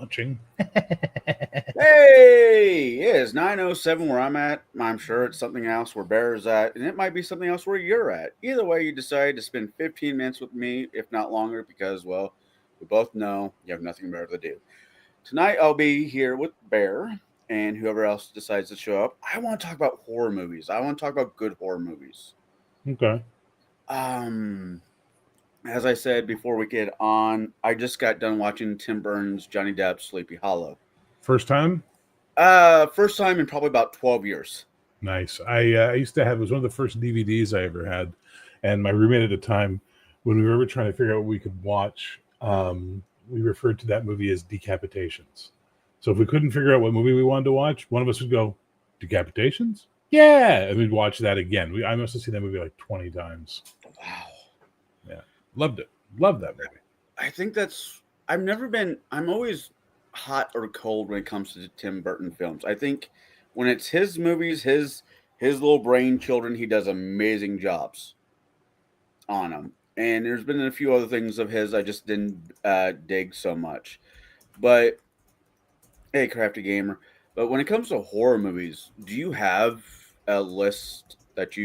watching. Hey, it is 9:07 where I'm at. I'm sure it's something else where Bear is at, and it might be something else where you're at. Either way, you decide to spend 15 minutes with me, if not longer, because, well, we both know you have nothing better to do. Tonight, I'll be here with Bear and whoever else decides to show up. I want to talk about horror movies. I want to talk about good horror movies. Okay. Um, as I said before we get on, I just got done watching Tim Burton's Johnny Depp's Sleepy Hollow. First time? First time in probably about 12 years. Nice. I used to have, it was one of the first DVDs I ever had. And my roommate at the time, when we were ever trying to figure out what we could watch, we referred to that movie as Decapitations. So if we couldn't figure out what movie we wanted to watch, one of us would go, Decapitations? Yeah. And we'd watch that again. I must have seen that movie like 20 times. Wow. Yeah. Loved it. Loved that movie. I think I'm always hot or cold when it comes to Tim Burton films. I think when it's his movies, his little brain children, he does amazing jobs on them. And there's been a few other things of his I just didn't dig so much. But hey, crafty gamer. But when it comes to horror movies, do you have a list that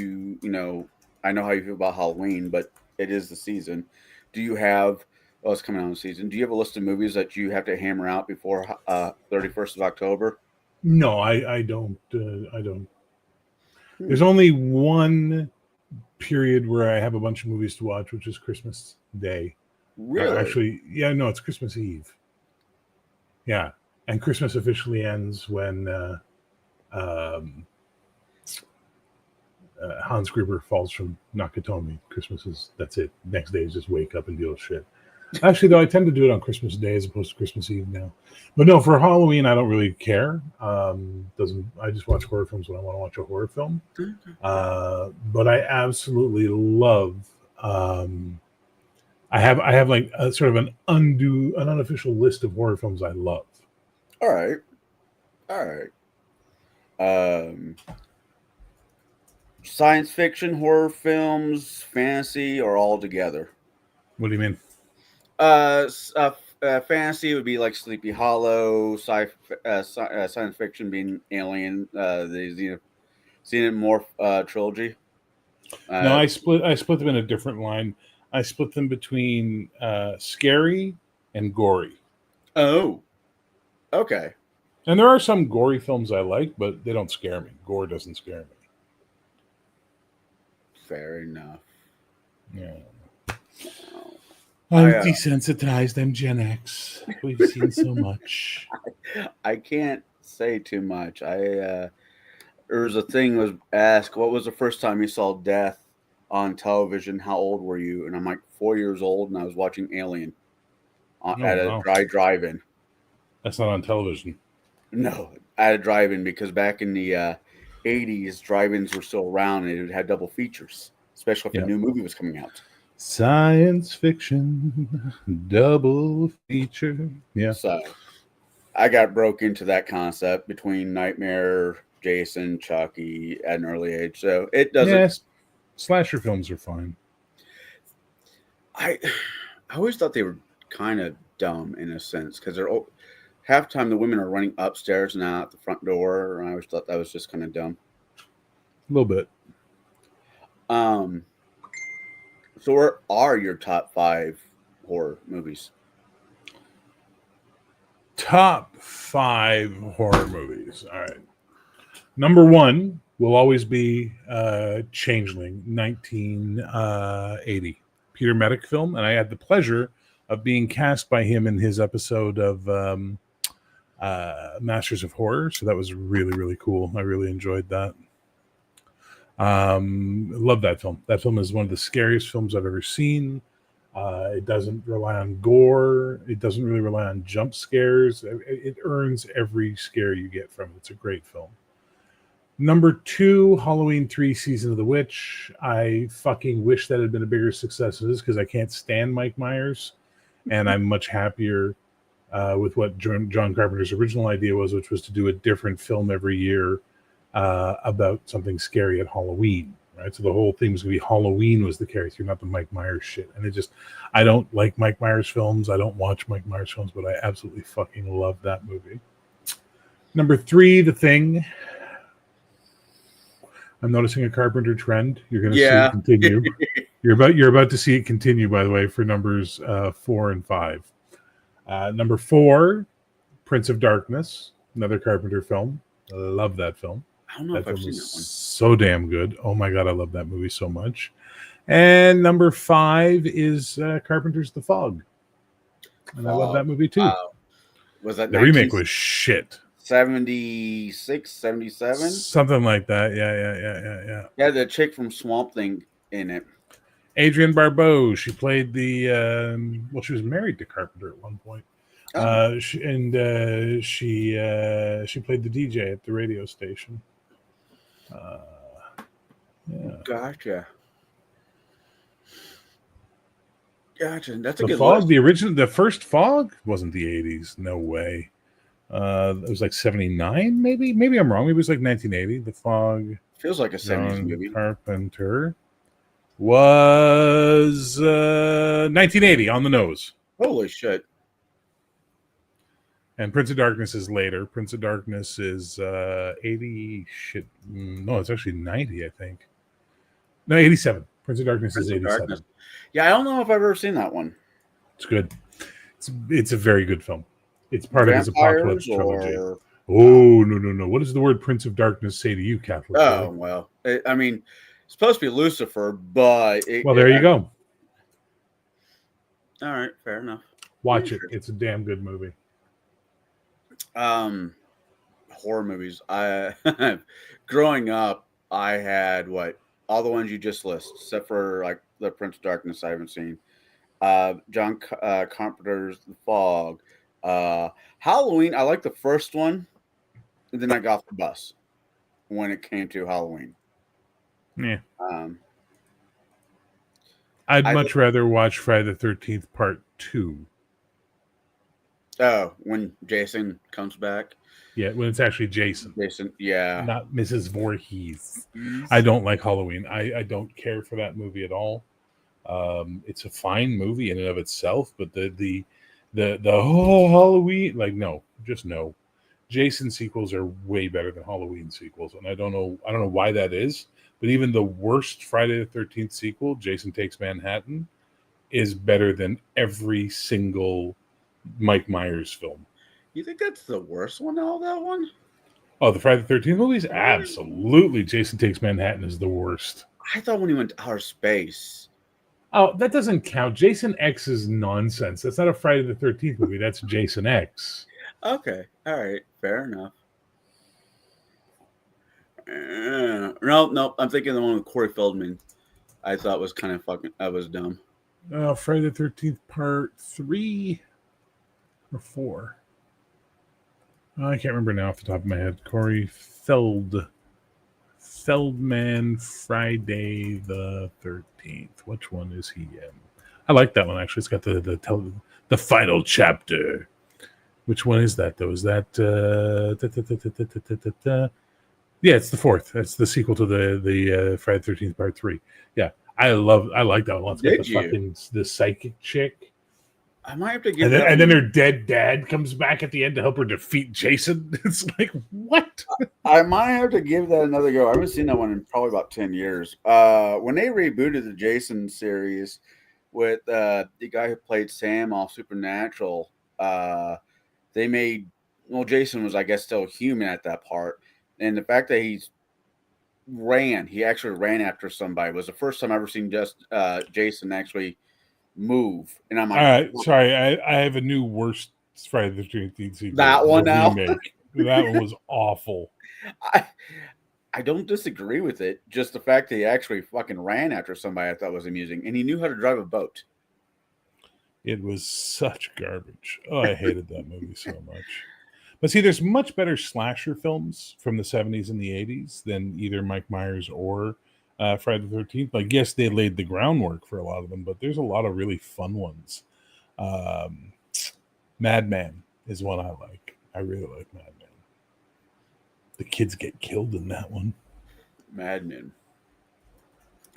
I know how you feel about Halloween, but it is the season. Do you have well, it's coming out in the season. Do you have a list of movies that you have to hammer out before 31st of October? No, I don't. I don't. Hmm. There's only one period where I have a bunch of movies to watch, which is Christmas Day. Really? Actually, yeah, no, it's Christmas Eve. Yeah, and Christmas officially ends when Hans Gruber falls from Nakatomi. That's it. Next day is just wake up and deal with shit. Actually, though, I tend to do it on Christmas Day as opposed to Christmas Eve now. But no, for Halloween, I don't really care. I just watch horror films when I want to watch a horror film. But I absolutely love. I have like a sort of an unofficial list of horror films I love. All right. Science fiction, horror films, fantasy, or all together? What do you mean? Fantasy would be like Sleepy Hollow. Science fiction being Alien, the Xenomorph trilogy. No, I split them in a different line. I split them between scary and gory. Oh, okay. And there are some gory films I like, but they don't scare me. Gore doesn't scare me. Fair enough. Yeah. Oh. I'm desensitized. I'm Gen X. We've seen so much. I can't say too much. There was a thing was asked, what was the first time you saw death on television? How old were you? And I'm like 4 years old, and I was watching Alien at a drive-in. That's not on television. No, at a drive-in, because back in the 80s, drive-ins were still around, and it had double features, especially if a new movie was coming out. Science fiction, double feature. Yeah. So I got broke into that concept between Nightmare, Jason, Chucky at an early age. So it doesn't. Yes, slasher films are fine. I always thought they were kind of dumb in a sense, because they're half the time the women are running upstairs and out the front door. And I always thought that was just kind of dumb. A little bit. So where are your top 5 horror movies? Top 5 horror movies. All right. Number 1 will always be Changeling, 1980. Peter Medic film. And I had the pleasure of being cast by him in his episode of Masters of Horror. So that was really, really cool. I really enjoyed that. Love that film. That film is one of the scariest films I've ever seen. It doesn't rely on gore. It doesn't really rely on jump scares. It earns every scare you get from it. It's a great film. Number 2, Halloween 3, Season of the Witch. I fucking wish that had been a bigger success than this, because I can't stand Mike Myers. And I'm much happier with what John Carpenter's original idea was, which was to do a different film every year about something scary at Halloween. right? So the whole thing was going to be Halloween was the character, not the Mike Myers shit. And I don't like Mike Myers films. I don't watch Mike Myers films, but I absolutely fucking love that movie. Number 3, The Thing. I'm noticing a Carpenter trend. You're going to see it continue. You're about to see it continue, by the way, for numbers 4 and 5. Number 4, Prince of Darkness, another Carpenter film. I love that film. I don't know if I've seen that one. So damn good. Oh my god, I love that movie so much. And number 5 is Carpenter's The Fog, and I love that movie too. Was that the remake was shit? 76, 77? Something like that. Yeah. Yeah, the chick from Swamp Thing in it. Adrienne Barbeau. She played the. She was married to Carpenter at one point. Oh. She played the DJ at the radio station. Yeah. Gotcha. That's a the good Fog. list. The first Fog wasn't the 80s. No way. It was like 79, maybe. Maybe I'm wrong. Maybe it was like 1980. The Fog feels like a 70s movie. Carpenter was 1980 on the nose. Holy shit. And Prince of Darkness is later. Prince of Darkness is 80. Shit. No, it's actually 90, I think. No, 87. Prince of Darkness is 87. Yeah, I don't know if I've ever seen that one. It's good. It's a very good film. It's part of his Apocalypse trilogy. Oh, no. What does the word Prince of Darkness say to you, Catholic? Oh, well. I mean, it's supposed to be Lucifer, but... there you go. All right, fair enough. Watch it. It's a damn good movie. Horror movies. Growing up, I had all the ones you just listed, except for like the Prince of Darkness I haven't seen. John Carpenter's The Fog. Halloween, I like the first one, and then I got off the bus when it came to Halloween. Yeah. I'd much rather watch Friday the 13th Part 2. Oh, when Jason comes back? Yeah, when it's actually Jason. Yeah. Not Mrs. Voorhees. I don't like Halloween. I don't care for that movie at all. It's a fine movie in and of itself, but the Halloween, no. Jason sequels are way better than Halloween sequels, and I don't know why that is. But even the worst Friday the 13th sequel, Jason Takes Manhattan, is better than every single Mike Myers film. You think that's the worst one out of that one? Oh, the Friday the 13th movies? Absolutely. Jason Takes Manhattan is the worst. I thought when he went to outer space. Oh, that doesn't count. Jason X is nonsense. That's not a Friday the 13th movie. That's Jason X. Okay. All right. Fair enough. No. I'm thinking the one with Corey Feldman. I thought was kind of fucking... That was dumb. Friday the 13th Part 3 or 4. I can't remember now off the top of my head. Corey Feldman, Friday the 13th. Which one is he in? I like that one, actually. It's got the final chapter. Which one is that, though? Is that... Yeah, it's the 4th. That's the sequel to the Friday the 13th Part 3. Yeah, I like that one. It's got the psychic chick. I might have to give and then her dead dad comes back at the end to help her defeat Jason. It's like, what? I might have to give that another go. I haven't seen that one in probably about 10 years. When they rebooted the Jason series with the guy who played Sam off Supernatural, they made... Well, Jason was, I guess, still human at that part. And the fact that he actually ran after somebody was the first time I've ever seen Jason actually move. And I'm like, all right, sorry, I have a new worst Friday the 13th sequel. That one now? That one was awful. I don't disagree with it. Just the fact that he actually fucking ran after somebody I thought was amusing. And he knew how to drive a boat. It was such garbage. Oh, I hated that movie so much. But see, there's much better slasher films from the 70s and the 80s than either Mike Myers or Friday the 13th. Like, yes, they laid the groundwork for a lot of them, but there's a lot of really fun ones. Madman is one I like. I really like Madman. The kids get killed in that one. Madman.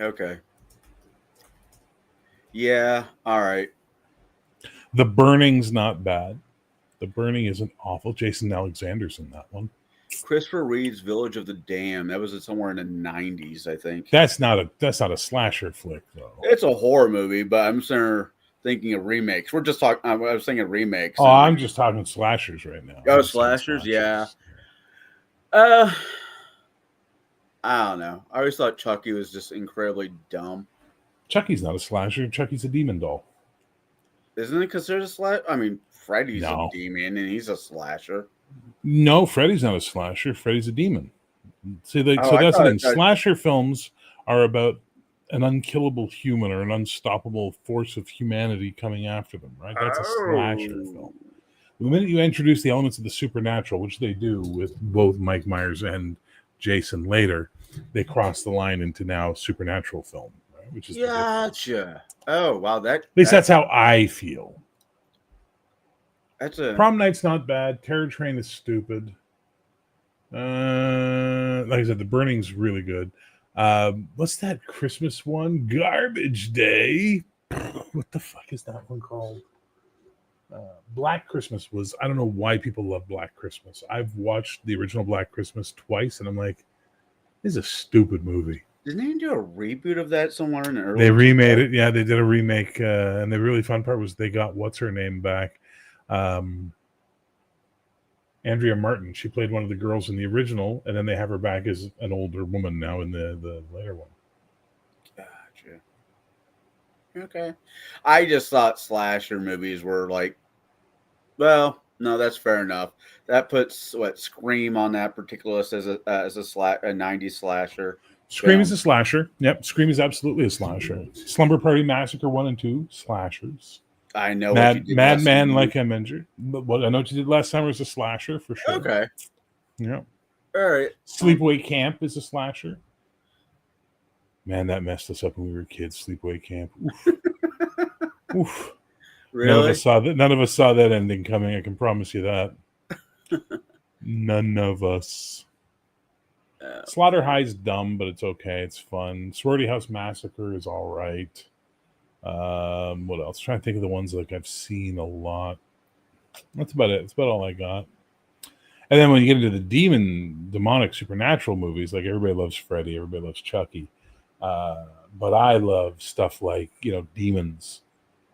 Okay. Yeah. All right. The Burning's not bad. The Burning isn't awful. Jason Alexander's in that one. Christopher Reeve's Village of the Damned. That was somewhere in the 90s, I think. That's not a slasher flick though. It's a horror movie, but I'm sure thinking of remakes. We're just talking. I was thinking remakes. Oh, And I'm just talking slashers right now. oh, I'm just saying slashers. Yeah. slashers. Uh, I don't know. I always thought Chucky was just incredibly dumb. Chucky's not a slasher. Chucky's a demon doll. Isn't it considered a slash? I mean, Freddy's a No. demon and he's a slasher. No, Freddy's not a slasher. Freddy's a demon. See, Oh, so I that's the thought, thing. Slasher films are about an unkillable human or an unstoppable force of humanity coming after them, right? That's a slasher film. The minute you introduce the elements of the supernatural, which they do with both Mike Myers and Jason later, they cross the line into now supernatural film, right? Which is the difference. Gotcha. Oh, wow. At least that's how I feel. That's a Prom Night's not bad. Terror Train is stupid. Like I said, The Burning's really good. What's that Christmas one? Garbage Day. What the fuck is that one called? Black Christmas was, I don't know why people love Black Christmas. I've watched the original Black Christmas twice, and I'm like, this is a stupid movie. Didn't they do a reboot of that somewhere in the early? They remade it. Yeah, they did a remake. And the really fun part was they got what's her name back. Andrea Martin. She played one of the girls in the original, and then they have her back as an older woman now in the later one. Gotcha. Okay. I just thought slasher movies were like, well, no, that's fair enough. That puts Scream on that particular list as a 90s slasher. Scream film. is a slasher. Yep, Scream is absolutely a slasher. Slumber Party Massacre 1 and 2, slashers. I know what you did last Madman time. Like I'm Injured. What I know what you did last summer was a slasher for sure. Okay. Yeah. All right. Sleepaway Camp is a slasher. Man, that messed us up when we were kids. Sleepaway Camp. Oof. Oof. Really? None of us saw that ending coming. I can promise you that. None of us. Slaughter High's dumb, but it's okay. It's fun. Sorority House Massacre is all right. What else? I'm trying to think of the ones like I've seen a lot. That's about it. That's about all I got. And then when you get into the demonic, supernatural movies, like everybody loves Freddy, everybody loves Chucky. But I love stuff like, Demons,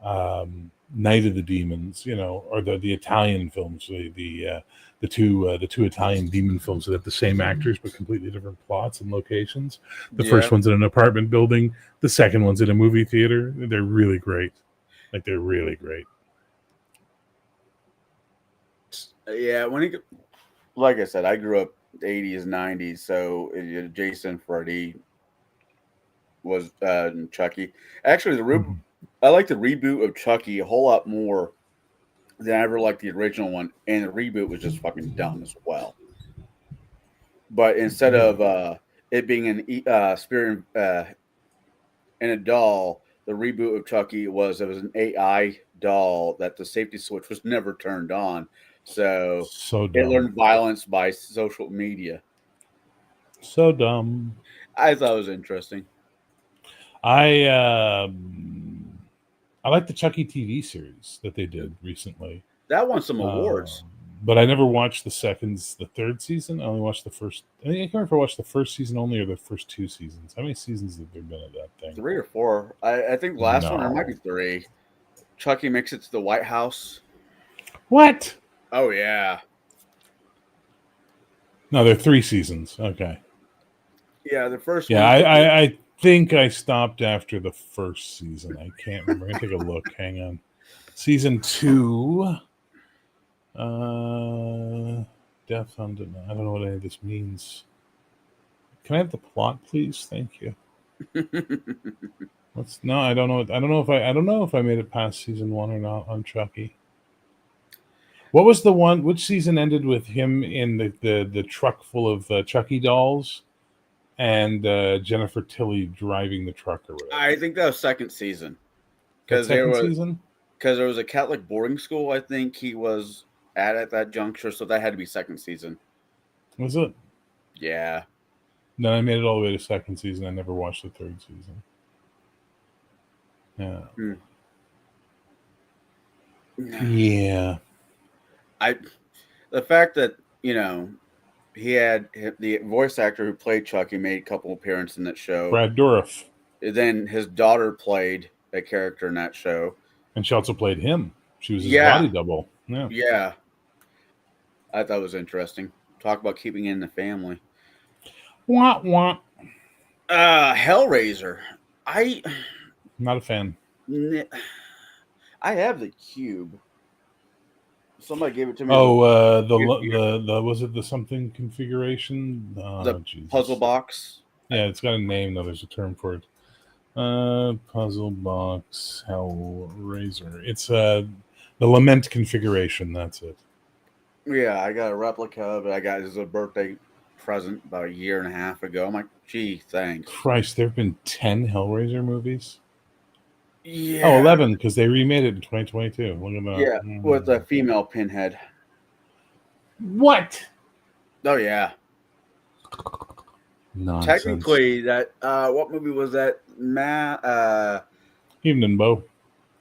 Night of the Demons, or the Italian films, the two Italian demon films that have the same actors but completely different plots and locations. The first one's in an apartment building. The second one's in a movie theater. They're really great. They're really great. Yeah, like I said, I grew up 80s, 90s, so Jason, Freddy was Chucky. Actually, I like the reboot of Chucky a whole lot more than I ever liked the original one, and the reboot was just fucking dumb as well. But instead of it being an spirit and a doll, the reboot of Chucky was an AI doll that the safety switch was never turned on. So dumb. It learned violence by social media. So dumb. I thought it was interesting. I like the Chucky TV series that they did recently. That won some awards. But I never watched the third season. I only watched the first. I think I can't remember if I watched the first season only or the first 2 seasons. How many seasons have there been of that thing? 3 or 4. I think the last one, there might be 3. Chucky makes it to the White House. What? Oh, yeah. No, there are 3 seasons. Okay. Yeah, the first one. Yeah, I think I stopped after the first season. I can't remember. I'm going to take a look. Hang on. Season 2. Death on Denial. I don't know what any of this means. Can I have the plot, please? Thank you. No, I don't know. I don't know if I made it past season 1 or not on Chucky. What was the one? Which season ended with him in the truck full of Chucky dolls, and Jennifer Tilly driving the truck or whatever? I think that was second season. Because there was a Catholic boarding school. I think he was at that juncture, so that had to be second season. Was it? Yeah. Then I made it all the way to second season. I never watched the third season. Yeah. Yeah. The fact that, he had the voice actor who played Chucky made a couple appearances in that show. Brad Dourif. Then his daughter played a character in that show. And she also played him. She was his body double. Yeah. Yeah. I thought it was interesting. Talk about keeping it in the family. Wah, wah. Hellraiser. Not a fan. I have the cube. Somebody gave it to me. Oh, the was it the something configuration? The puzzle box. Yeah, it's got a name though. There's a term for it. Puzzle box Hellraiser. It's the lament configuration. That's it. Yeah, I got a replica, but I got it as a birthday present about a year and a half ago. I'm like, gee, thanks. Christ, there have been 10 Hellraiser movies. Yeah. Oh, 11 because they remade it in 2022. Look at that. Yeah, with a female Pinhead. What? Oh yeah. Nonsense. Technically, that what movie was that? Hindenburg.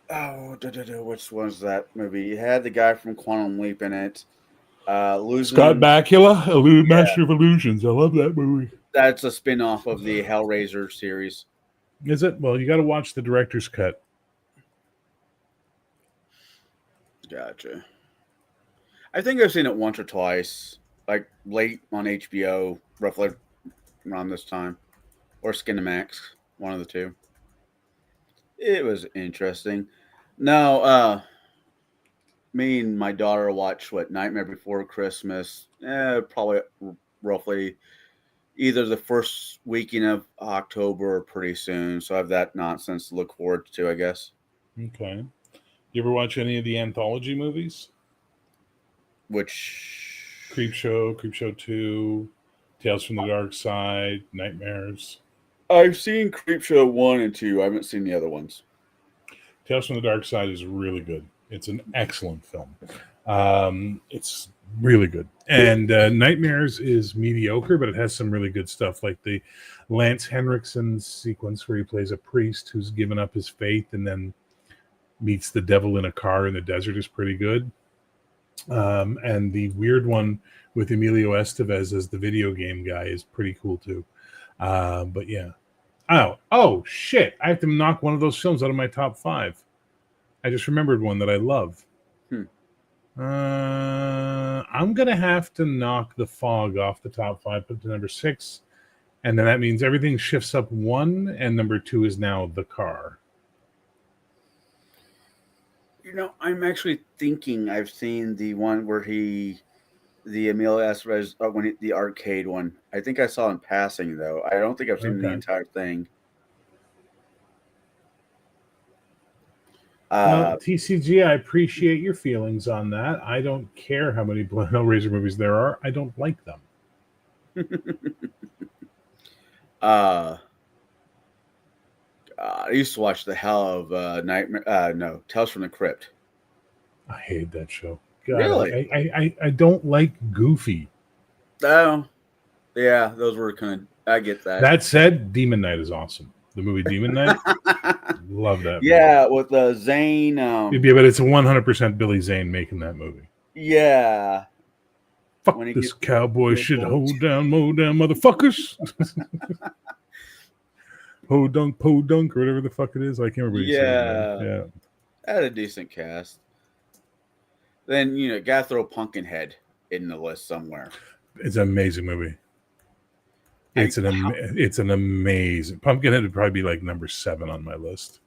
Oh, which was that movie? It had the guy from Quantum Leap in it. Scott Bakula, Master of Illusions. I love that movie. That's a spin-off of the Hellraiser series. Is it? Well, you got to watch the director's cut. Gotcha. I think I've seen it once or twice, like late on HBO, roughly around this time, or Skinemax, one of the two. It was interesting. No, me and my daughter watched Nightmare Before Christmas, probably roughly either the first weekend of October or pretty soon. So I have that nonsense to look forward to, I guess. Okay. You ever watch any of the anthology movies? Which Creepshow 2, Tales from the Dark Side, Nightmares. I've seen Creepshow 1 and 2. I haven't seen the other ones. Tales from the Dark Side is really good. It's an excellent film. It's really good. And Nightmares is mediocre, but it has some really good stuff, like the Lance Henriksen sequence where he plays a priest who's given up his faith and then meets the devil in a car in the desert is pretty good. And the weird one with Emilio Estevez as the video game guy is pretty cool too. But yeah. Oh, shit. I have to knock one of those films out of my top 5. I just remembered one that I love. I'm going to have to knock The Fog off the top 5, put it to number 6. And then that means everything shifts up 1, and number 2 is now The Car. I'm actually thinking I've seen the one where the Emilio Estevez, the arcade one. I think I saw in passing, though. I don't think I've seen the entire thing. Well, TCG, I appreciate your feelings on that. I don't care how many Hellraiser movies there are. I don't like them. I used to watch the hell of Nightmare. Tales from the Crypt. I hate that show. God, really? I don't like Goofy. Oh, yeah, those were kind of. I get that. That said, Demon Knight is awesome. The movie Demon Knight, love that. Yeah, movie. With Zane. Yeah, but it's 100% Billy Zane making that movie. Yeah. Fuck this cowboy shit. Hold down, mow down, motherfuckers. Ho dunk, po dunk, or whatever the fuck it is. I can't remember. Yeah. Had a decent cast. Then gotta throw Pumpkinhead in the list somewhere. It's an amazing movie. It's an amazing. Pumpkinhead would probably be like number 7 on my list.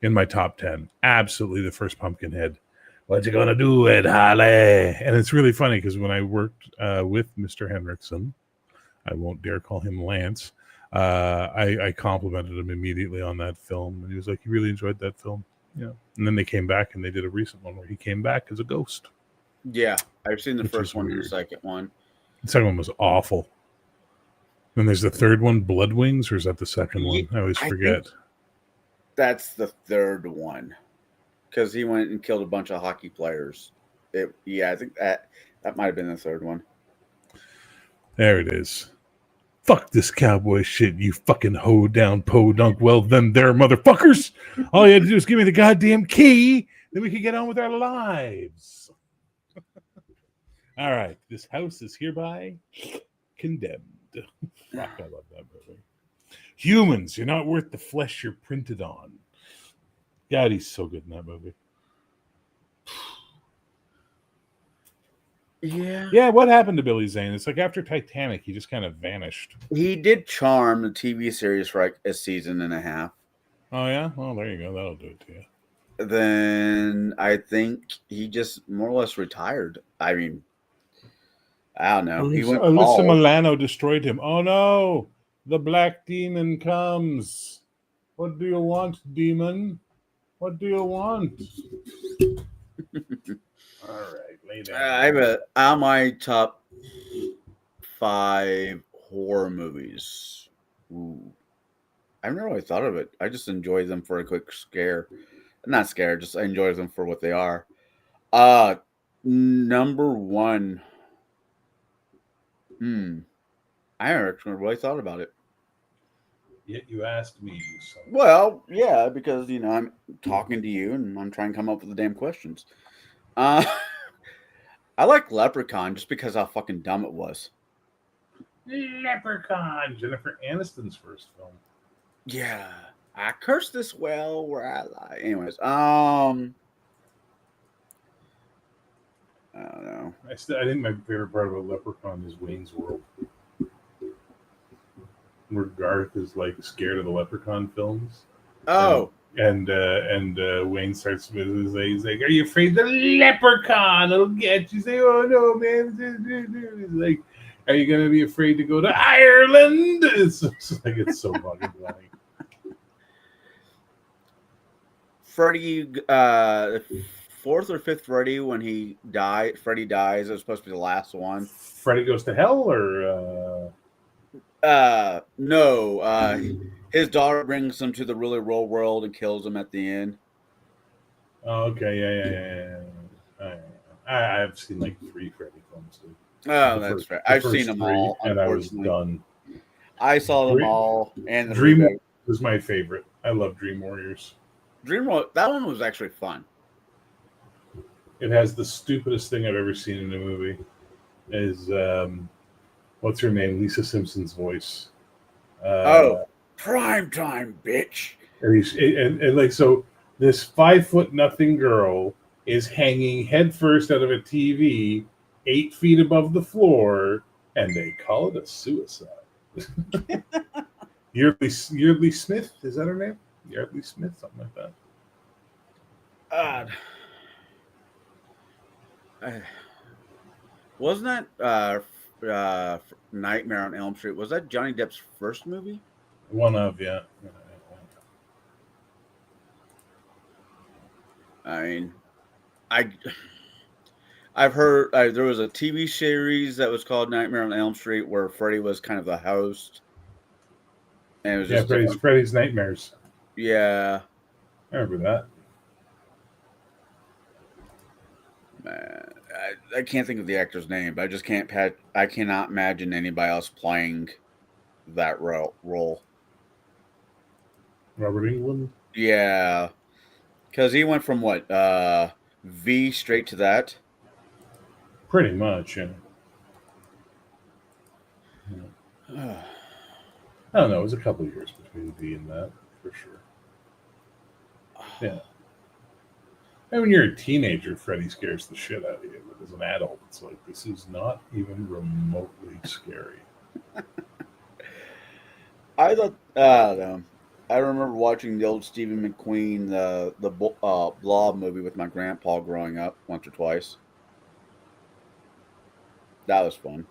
In my top 10. Absolutely the first Pumpkinhead. What you gonna do, Ed Harley? And it's really funny because when I worked with Mr. Henriksen, I won't dare call him Lance. I complimented him immediately on that film, and he was like, "You really enjoyed that film?" Yeah. And then they came back and they did a recent one where he came back as a ghost. Yeah, I've seen the first one and the second one. The second one was awful. And there's the third one, Blood Wings, or is that the second one? I always forget. That's the third one. Because he went and killed a bunch of hockey players. I think that might have been the third one. There it is. Fuck this cowboy shit, you fucking hoe down podunk. Well, them there motherfuckers. All you had to do is give me the goddamn key, then we could get on with our lives. All right, this house is hereby condemned. Fuck, I love that movie. Humans, you're not worth the flesh you're printed on. God, he's so good in that movie. Yeah, what happened to Billy Zane? It's like after Titanic, he just kind of vanished. He did Charm, the TV series, for like a season and a half. Oh, yeah? Well, there you go. That'll do it to you. Then I think he just more or less retired. I mean, I don't know. He went Alyssa bald. Milano destroyed him. Oh, no. The black demon comes. What do you want, demon? What do you want? All right, lay down. I have on my top 5 horror movies. Ooh. I've never really thought of it. I just enjoy them for a quick scare. Not scare, just I enjoy them for what they are. Number 1. I haven't really thought about it. Yet you asked me. So. Well, yeah, because I'm talking to you and I'm trying to come up with the damn questions. I like Leprechaun just because how fucking dumb it was. Leprechaun, Jennifer Aniston's first film. Yeah, I curse this well where I lie. Anyways, I don't know. I think my favorite part about Leprechaun is Wayne's World, where Garth is like scared of the Leprechaun films. Oh, and Wayne starts with he's like, "Are you afraid the Leprechaun will get you?" Say, "Oh no, man!" He's like, "Are you gonna be afraid to go to Ireland?" It's like it's so fucking funny. Freddy, the 4th or 5th Freddy when Freddy dies. It was supposed to be the last one. Freddy Goes to Hell, or no. His daughter brings him to the really real world and kills him at the end. Oh, okay, yeah. I've seen like 3 Freddy films. Dude. Oh, that's right. I've seen them all, and I was done. I saw them all, and the Dream Warriors was my favorite. I love Dream Warriors. That one was actually fun. It has the stupidest thing I've ever seen in a movie. Is what's her name? Lisa Simpson's voice. Prime time, bitch. And like so, this 5'0" girl is hanging headfirst out of a TV, 8 feet above the floor, and they call it a suicide. Yeardley Smith, is that her name? Yeardley Smith, something like that. Wasn't that Nightmare on Elm Street? Was that Johnny Depp's first movie? One of, yeah. I mean, I've heard there was a TV series that was called Nightmare on Elm Street where Freddy was kind of the host. And it was just Freddy's Nightmares. Yeah. I remember that. Man, I can't think of the actor's name, but I cannot imagine anybody else playing that role. Robert Englund? Yeah. Because he went from what? V straight to that? Pretty much, yeah. I don't know. It was a couple of years between V and that, for sure. Yeah. And when you're a teenager, Freddy scares the shit out of you. But as an adult, it's like, this is not even remotely scary. I thought, I don't know. I remember watching the old Stephen McQueen, the Blob movie with my grandpa growing up once or twice. That was fun.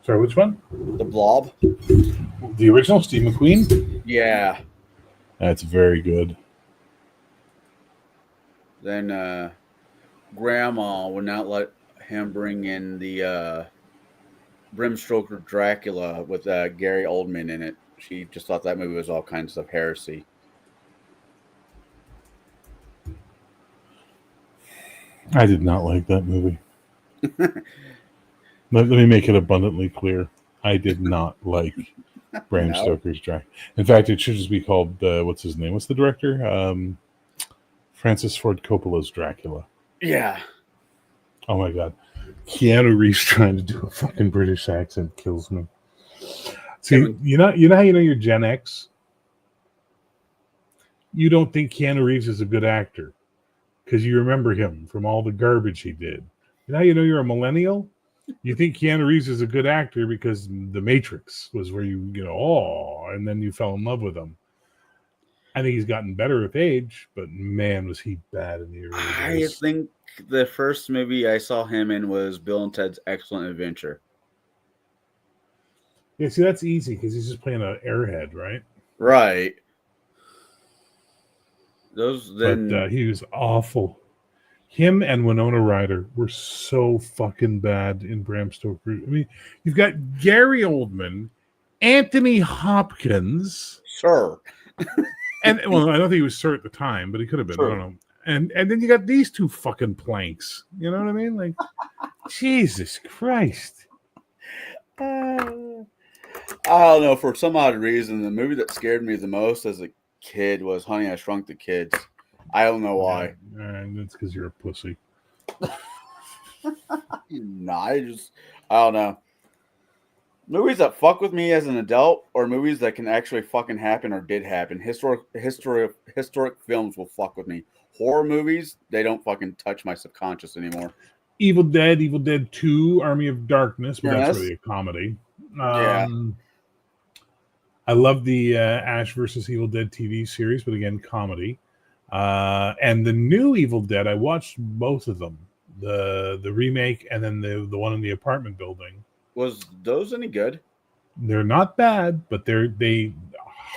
Sorry, which one? The Blob. The original Steve McQueen? Yeah. That's very good. Then Grandma would not let him bring in the Bram Stoker Dracula with Gary Oldman in it. She just thought that movie was all kinds of heresy. I did not like that movie. Let me make it abundantly clear. I did not like Bram No. Stoker's Dracula. In fact, it should just be called what's his name? What's the director? Francis Ford Coppola's Dracula. Yeah. Oh my god, Keanu Reeves trying to do a fucking British accent kills me. See, Kevin. you know how you know you're Gen X. You don't think Keanu Reeves is a good actor because you remember him from all the garbage he did. You know how you know you're a millennial? You think Keanu Reeves is a good actor because The Matrix was where you know, oh, and then you fell in love with him. I think he's gotten better with age, but man, was he bad in the early I days. think the first movie I saw him in was Bill and Ted's Excellent Adventure. Yeah, see, that's easy because he's just playing an airhead, right? Right. Those But then. he was awful. Him and Winona Ryder were so fucking bad in Bram Stoker. I mean, you've got Gary Oldman, Anthony Hopkins, Sure. and well, I don't think he was Sir at the time, but he could have been. I don't Sure. know. And then you got these two fucking planks. You know what I mean? Like, Jesus Christ. I don't know. For some odd reason, the movie that scared me the most as a kid was Honey, I Shrunk the Kids. I don't know why. And that's because you're a pussy. No, I don't know. Movies that fuck with me as an adult, or movies that can actually fucking happen or did happen. Historic films will fuck with me. Horror movies, they don't fucking touch my subconscious anymore. Evil Dead 2, Army of Darkness, but that's Yes. really a comedy. Yeah. I love the Ash versus Evil Dead TV series, but again, comedy. And the new Evil Dead, I watched both of them, the remake and then the one in the apartment building. Was those any good? They're not bad, but they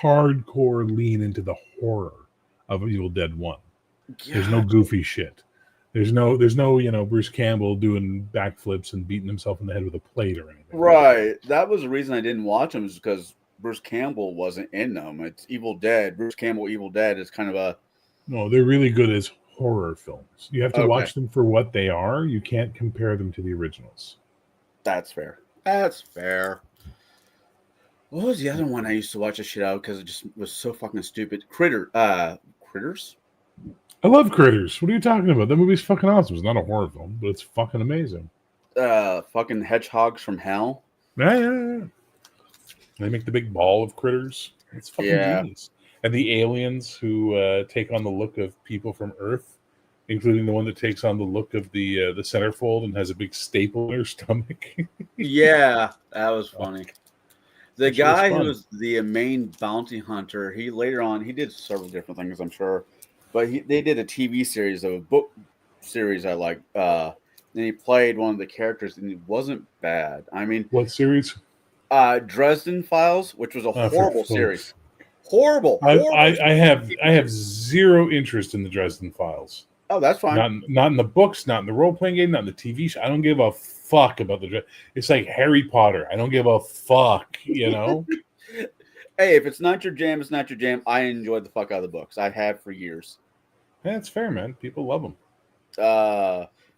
hardcore lean into the horror of Evil Dead 1. There's no Gotcha. goofy shit. There's no Bruce Campbell doing backflips and beating himself in the head with a plate or anything. Right. That was the reason I didn't watch them, is because Bruce Campbell wasn't in them. It's Evil Dead. Bruce Campbell, Evil Dead is kind of a. No, they're really good as horror films. You have to Okay. watch them for what they are. You can't compare them to the originals. That's fair. That's fair. What was the other one I used to watch the shit out because it just was so fucking stupid? Critters? I love Critters. What are you talking about? That movie's fucking awesome. It's not a horror film, but it's fucking amazing. Fucking hedgehogs from hell. Yeah. They make the big ball of critters. It's fucking genius. And the aliens who take on the look of people from Earth, including the one that takes on the look of the centerfold and has a big staple in her stomach. Yeah, that was funny. The That shit was guy who fun. was the main bounty hunter, he later on he did several different things, I'm sure, but they did a TV series of a book series I like. And he played one of the characters, and it wasn't bad. I mean, What series? Dresden Files, which was a For horrible folks. series. Horrible. I have zero interest in the Dresden Files. Oh, that's fine. Not in the books, not in the role playing game, not in the TV show. I don't give a fuck about the. It's like Harry Potter. I don't give a fuck. You know. Hey, if it's not your jam, it's not your jam. I enjoyed the fuck out of the books. I have for years. That's fair, man. People love them.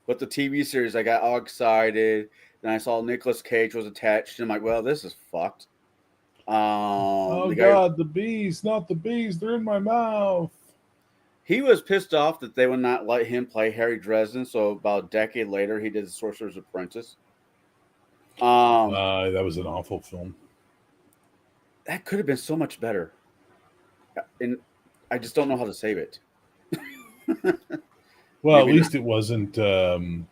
But the TV series, I got all excited. Then I saw Nicolas Cage was attached, and I'm like, well, this is fucked. Oh God, the bees, not the bees. They're in my mouth. He was pissed off that they would not let him play Harry Dresden. So about a decade later, he did The Sorcerer's Apprentice. That was an awful film. That could have been so much better, and I just don't know how to save it. Well, Maybe at least it wasn't The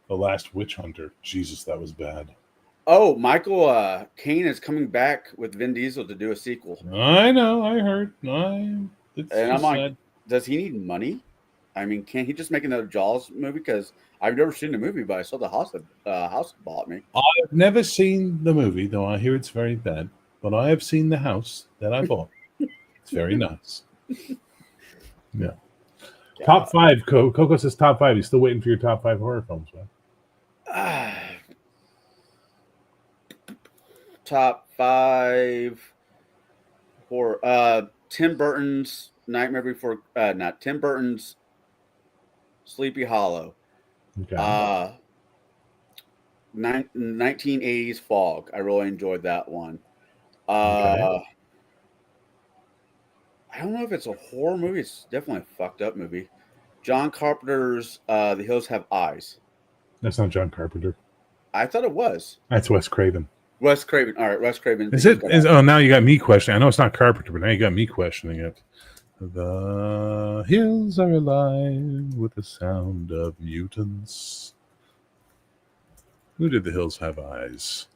Last Witch Hunter. Jesus, that was bad. Oh, Michael Caine is coming back with Vin Diesel to do a sequel. I know. I heard. And I'm like, does he need money? I mean, can't he just make another Jaws movie? Because I've never seen the movie, but I saw the house that bought me. I've never seen the movie, though I hear it's very bad. But I have seen the house that I bought. It's very nice. Yeah. Top 5. Coco says top 5. He's still waiting for your top 5 horror films, man. Top 5 horror. Tim Burton's Nightmare Before. Not Tim Burton's Sleepy Hollow. Okay. 1980s Fog. I really enjoyed that one. I don't know if it's a horror movie. It's definitely a fucked up movie. John Carpenter's The Hills Have Eyes. That's not John Carpenter. I thought it was. That's Wes Craven. Wes Craven. All right, Wes Craven. Is it? Oh, now you got me questioning. I know it's not Carpenter, but now you got me questioning it. The hills are alive with the sound of mutants. Who did The Hills Have Eyes?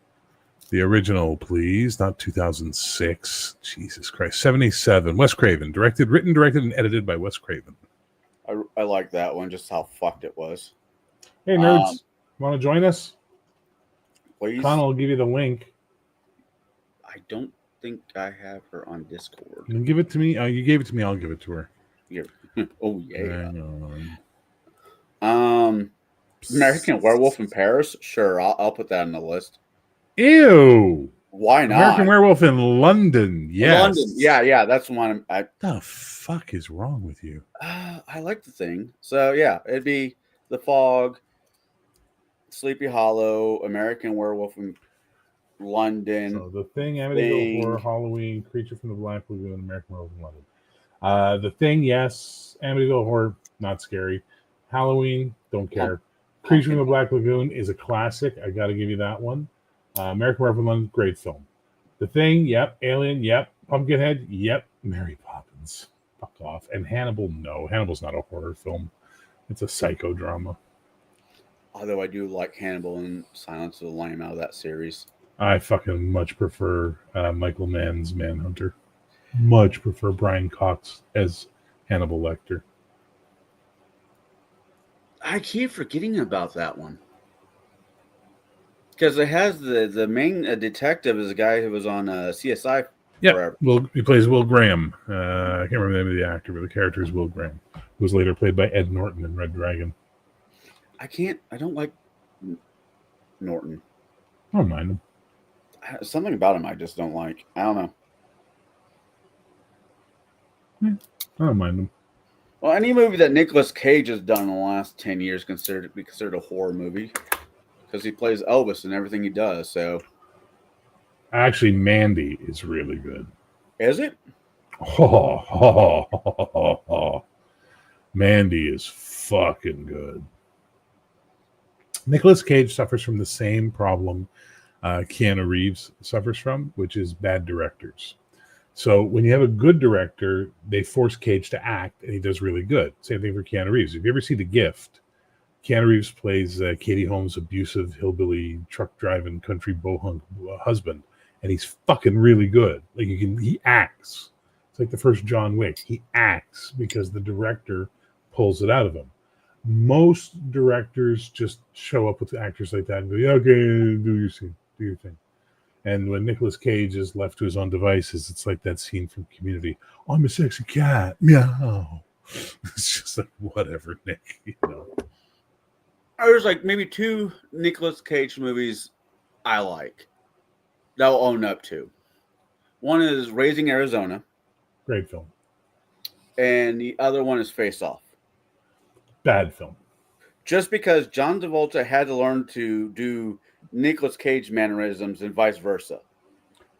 The original, please, not 2006. Jesus Christ, 77. Wes Craven, written, directed, and edited by Wes Craven. I like that one, just how fucked it was. Hey, nerds, want to join us? Please. Connell will give you the link. I don't think I have her on Discord. You give it to me. You gave it to me. I'll give it to her. Here. Oh yeah. Hang on. American Werewolf in Paris. Sure, I'll put that on the list. Ew. Why not? American Werewolf in London. Yes. London. Yeah, that's one. The fuck is wrong with you? I like The Thing. So yeah, it'd be The Fog, Sleepy Hollow, American Werewolf in London. So The Thing, Amityville Horror, Halloween, Creature from the Black Lagoon, American Werewolf in London. The Thing, yes. Amityville Horror, not scary. Halloween, don't care. Creature from the Black Lagoon is a classic. I got to give you that one. American Werewolf in London, great film. The Thing, yep. Alien, yep. Pumpkinhead, yep. Mary Poppins, fuck off. And Hannibal, no. Hannibal's not a horror film. It's a psychodrama. Although I do like Hannibal and Silence of the Lamb out of that series. I fucking much prefer Michael Mann's Manhunter. Much prefer Brian Cox as Hannibal Lecter. I keep forgetting about that one. Because it has the main detective is a guy who was on CSI forever. Yeah, he plays Will Graham. I can't remember the name of the actor, but the character is Will Graham, who was later played by Ed Norton in Red Dragon. I don't like Norton. I don't mind him. Something about him I just don't like. I don't know. Yeah, I don't mind him. Well, any movie that Nicolas Cage has done in the last 10 years be considered a horror movie. Because he plays Elvis in everything he does, so. Actually, Mandy is really good. Is it? Mandy is fucking good. Nicolas Cage suffers from the same problem Keanu Reeves suffers from, which is bad directors. So when you have a good director, they force Cage to act, and he does really good. Same thing for Keanu Reeves. If you ever see The Gift, Keanu Reeves plays Katie Holmes' abusive hillbilly truck driving country bohunk husband, and he's fucking really good. Like he acts. It's like the first John Wick. He acts because the director pulls it out of him. Most directors just show up with actors like that and go, "Yeah, okay, do your scene, do your thing." And when Nicolas Cage is left to his own devices, it's like that scene from Community. I'm a sexy cat, meow. It's just like whatever, Nick. You know. There's like maybe 2 Nicolas Cage movies I like that I'll own up to. One is Raising Arizona. Great film. And the other one is Face Off. Bad film. Just because John Travolta had to learn to do Nicolas Cage mannerisms and vice versa.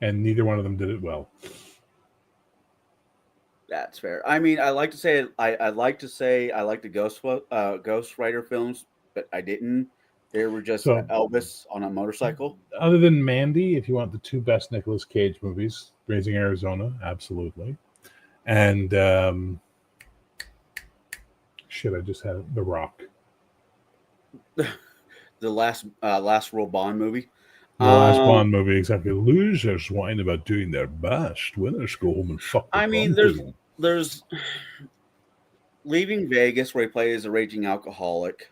And neither one of them did it well. That's fair. I mean, I like to say I like the Ghost Rider films, but I didn't. They were just Elvis on a motorcycle. Other than Mandy, if you want the 2 best Nicolas Cage movies, Raising Arizona, absolutely. And I just had The Rock. The last Real Bond movie. The last Bond movie, exactly. Losers whine about doing their best. Winners go home and fuck. I mean, there's Leaving Vegas, where he plays a raging alcoholic,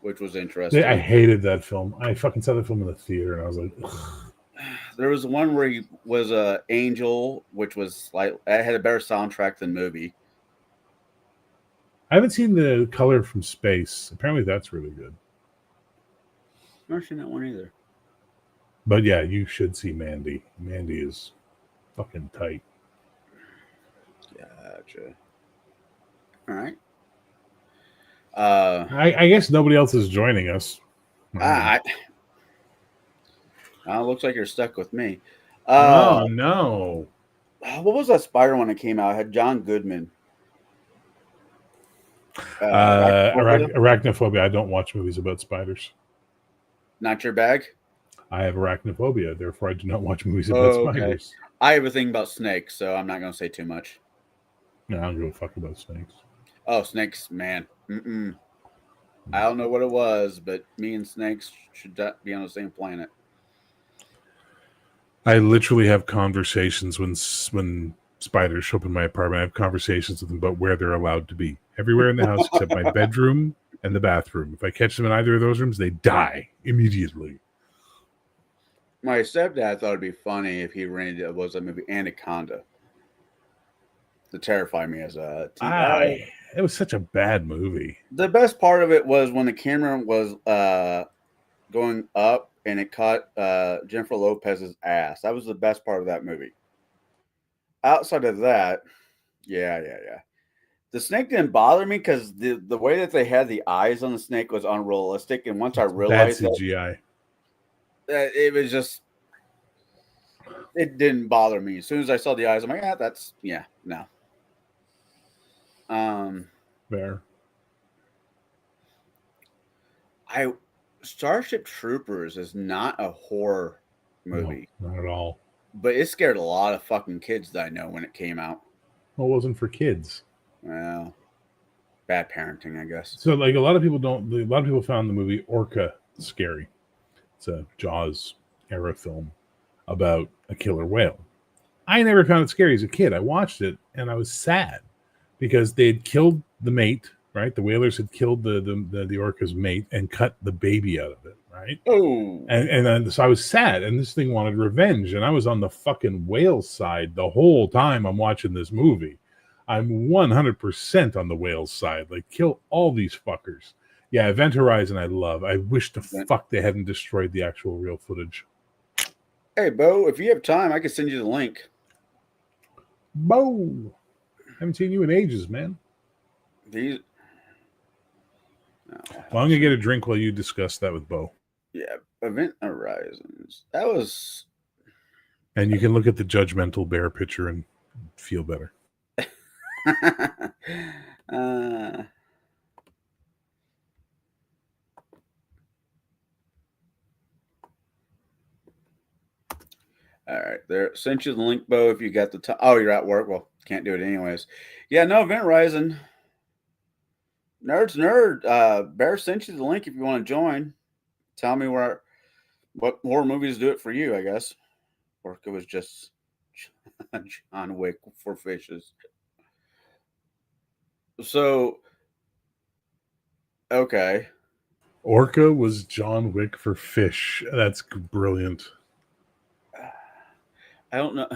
which was interesting. I hated that film. I fucking saw the film in the theater, and I was like, ugh. There was one where he was a angel, which was like it had a better soundtrack than movie. I haven't seen The Color from Space. Apparently, that's really good. I've never seen that one either. But yeah, you should see Mandy. Mandy is fucking tight. Gotcha. All right. I guess nobody else is joining us. Looks like you're stuck with me. Uh, Oh no. what was that Spider one that came out? It had John Goodman. Arachnophobia? Arachnophobia. I don't watch movies about spiders. Not your bag? I have arachnophobia, therefore I do not watch movies about Oh, okay. spiders. I have a thing about snakes, so I'm not going to say too much. No, I don't give a fuck about snakes. Oh, snakes, man. I don't know what it was, but me and snakes should not be on the same planet. I literally have conversations when spiders show up in my apartment. I have conversations with them about where they're allowed to be. Everywhere in the house except my bedroom and the bathroom. If I catch them in either of those rooms, they die immediately. My stepdad thought it'd be funny if he rented it was a movie Anaconda to terrify me as a teen. It was such a bad movie. The best part of it was when the camera was going up and it caught Jennifer Lopez's ass. That was the best part of that movie. Outside of that, yeah. The snake didn't bother me because the way that they had the eyes on the snake was unrealistic. And once I realized bad CGI. that it was just, it didn't bother me. As soon as I saw the eyes, I'm like, no. Fair. Starship Troopers is not a horror movie. No, not at all. But it scared a lot of fucking kids that I know when it came out. Well, it wasn't for kids. Well, bad parenting, I guess. So, like, a lot of people found the movie Orca scary. It's a Jaws era film about a killer whale. I never found it scary as a kid. I watched it and I was sad because they had killed the mate, right? The whalers had killed the orca's mate and cut the baby out of it, right? Oh. And so I was sad, and this thing wanted revenge, and I was on the fucking whale side the whole time I'm watching this movie. I'm 100% on the whale's side. Like, kill all these fuckers. Yeah, Event Horizon I love. I wish to fuck they hadn't destroyed the actual real footage. Hey, Bo, if you have time, I can send you the link. Bo! Haven't seen you in ages, man. These. No, well, I'm going to get a drink while you discuss that with Bo. Yeah, Event Horizons. That was... And you can look at the judgmental bear picture and feel better. All right, there. Sent you the link, Bo. If you got the time. Oh, you're at work. Well, can't do it anyways. Yeah, no, Event Horizon. Nerd's Nerd. Bear sent you the link if you want to join. Tell me what horror movies do it for you, I guess. Or it was just John Wick for fishes. So, okay. Orca was John Wick for fish. That's brilliant. I don't know.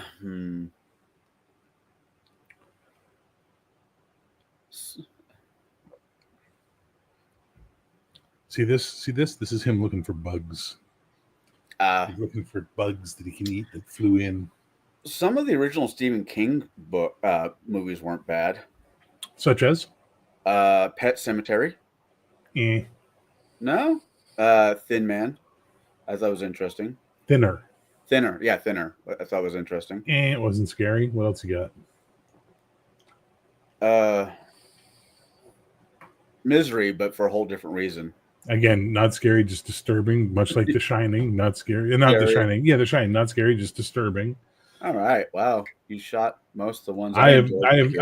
See this? This is him looking for bugs. He's looking for bugs that he can eat that flew in. Some of the original Stephen King book movies weren't bad. Such as? Pet Sematary. No? Thin Man. I thought it was interesting. Thinner. Yeah, Thinner. I thought it was interesting. It wasn't scary. What else you got? Misery, but for a whole different reason. Again, not scary, just disturbing, much like The Shining. Not scary. Not The Shining. Yeah, The Shining. Not scary, just disturbing. All right. Wow. You shot most of the ones I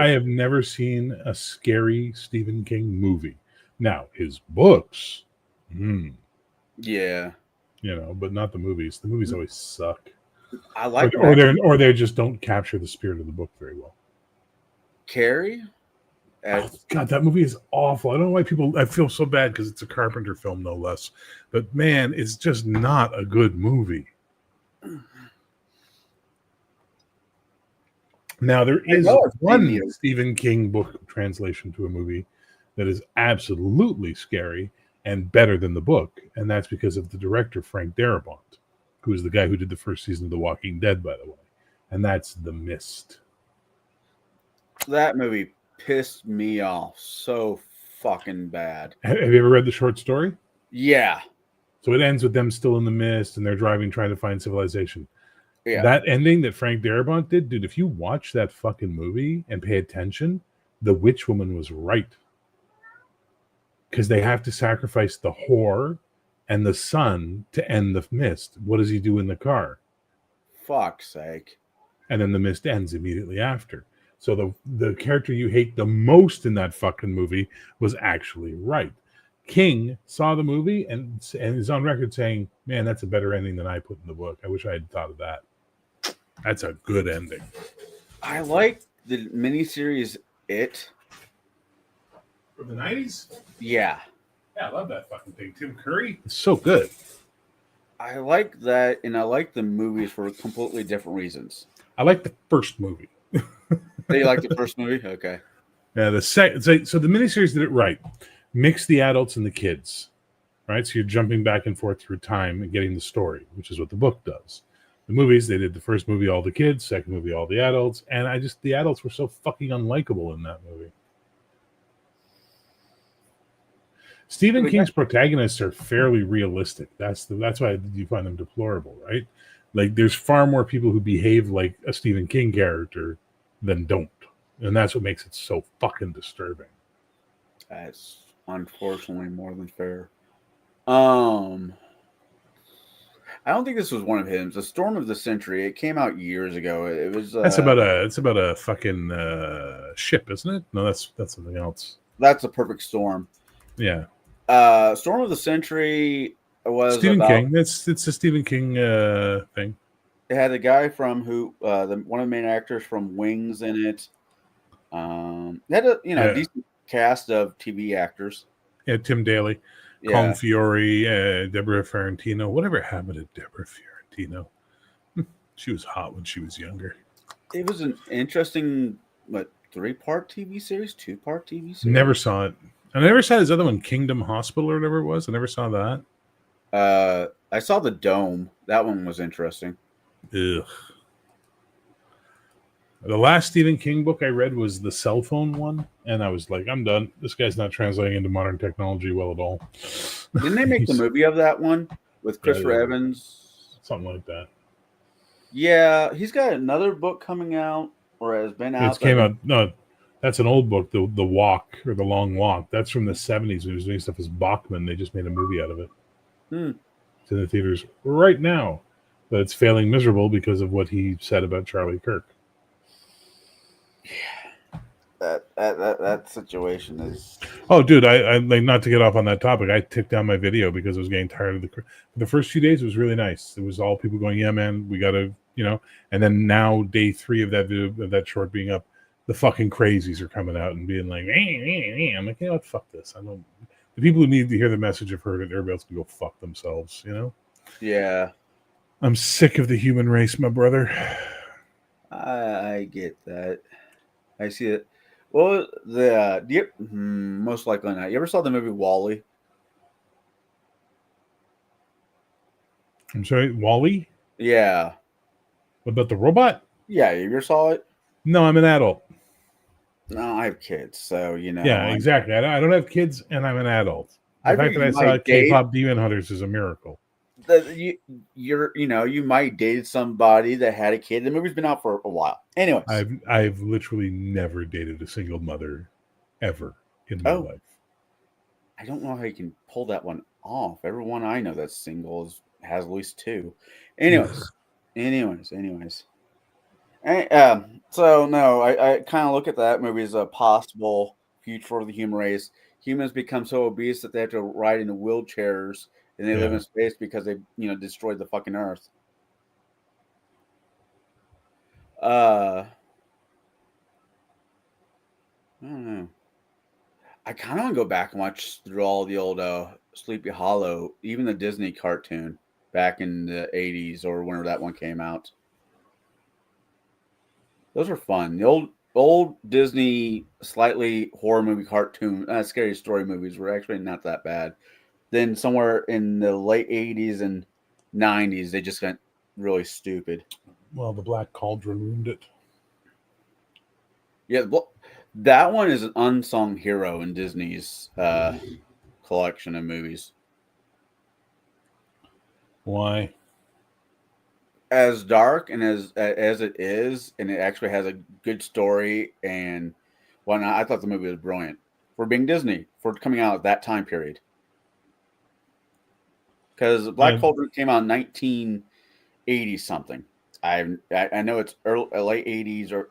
have never seen a scary Stephen King movie. Now, his books. Yeah. You know, but not the movies. The movies always suck. I like or they just don't capture the spirit of the book very well. Carrie? Oh, God, that movie is awful. I don't know why I feel so bad because it's a Carpenter film, no less. But man, it's just not a good movie. Now, there is one Stephen King book translation to a movie that is absolutely scary and better than the book, and that's because of the director, Frank Darabont, who is the guy who did the first season of The Walking Dead, by the way, and that's The Mist. That movie pissed me off so fucking bad. Have you ever read the short story? Yeah. So it ends with them still in the mist, and they're driving, trying to find civilization. Yeah. That ending that Frank Darabont did, dude, if you watch that fucking movie and pay attention, the witch woman was right. Because they have to sacrifice the whore and the sun to end the mist. What does he do in the car? Fuck's sake. And then the mist ends immediately after. So the character you hate the most in that fucking movie was actually right. King saw the movie and is on record saying, "Man, that's a better ending than I put in the book. I wish I had thought of that. That's a good ending." I like the miniseries It. From the 90s? Yeah. Yeah, I love that fucking thing. Tim Curry. It's so good. I like that, and I like the movies for completely different reasons. I like the first movie. You like the first movie? Okay. Yeah, the second. So the miniseries did it right. Mix the adults and the kids, right? So you're jumping back and forth through time and getting the story, which is what the book does. The movies, they did the first movie all the kids, second movie all the adults, and the adults were so fucking unlikable in that movie. Stephen King's protagonists are fairly realistic. That's why you find them deplorable, right? Like there's far more people who behave like a Stephen King character than don't. And that's what makes it so fucking disturbing. That's unfortunately more than fair. I don't think this was one of his. The Storm of the Century. It came out years ago. It was. It's about a fucking ship, isn't it? No, that's something else. That's a Perfect Storm. Yeah. Storm of the Century was Stephen King. It's a Stephen King thing. It had a guy from one of the main actors from Wings in it. It had a decent cast of TV actors. Yeah, Tim Daly, Colin Fiore, Deborah Ferrantino. Whatever happened to Deborah Ferrantino? She was hot when she was younger. It was an interesting, 3-part TV series, 2-part TV series. Never saw it. I never saw his other one, Kingdom Hospital or whatever it was. I never saw that. I saw The Dome. That one was interesting. Ugh. The last Stephen King book I read was the cell phone one, and I was like, I'm done. This guy's not translating into modern technology well at all. Didn't they make the movie of that one with Christopher Evans? Something like that. Yeah, he's got another book coming out, or has been out. It came out. No, that's an old book, the Walk or the Long Walk. That's from the 70s. He was doing stuff as Bachman. They just made a movie out of it. It's in the theaters right now, but it's failing miserable because of what he said about Charlie Kirk. Yeah, that situation is. Oh, dude, I like, not to get off on that topic. I took down my video because I was getting tired of the first few days. It was really nice. It was all people going, "Yeah, man, we gotta," And then now, day 3 of that video, of that short being up, the fucking crazies are coming out and being like, I'm like, you know what? Fuck this. I don't. The people who need to hear the message have heard it. Everybody else can go fuck themselves. Yeah. I'm sick of the human race, my brother. I get that. I see it. Well, most likely not. You ever saw the movie WALL-E? I'm sorry, WALL-E? Yeah. What about the robot? Yeah, you ever saw it? No, I'm an adult. No, I have kids, so Yeah, exactly. I don't have kids, and I'm an adult. The fact that I saw K-pop Demon Hunters is a miracle. You might date somebody that had a kid. The movie's been out for a while. Anyways, I've literally never dated a single mother ever in my life. I don't know how you can pull that one off. Everyone I know that's single has at least 2. Anyways. So no, I kind of look at that movie as a possible future for the human race. Humans become so obese that they have to ride in wheelchairs and they live in space because they, destroyed the fucking Earth. I don't know. I kind of want to go back and watch through all the old Sleepy Hollow, even the Disney cartoon back in the 80s or whenever that one came out. Those are fun. The old Disney, slightly horror movie cartoon, scary story movies were actually not that bad. Then somewhere in the late 80s and 90s, they just got really stupid. Well, the Black Cauldron ruined it. Yeah, that one is an unsung hero in Disney's collection of movies. Why? as dark and as it is, and it actually has a good story and whatnot. I thought the movie was brilliant for being Disney for coming out at that time period. Because Black I Cauldron came out in 1980 something. I know it's late 80s or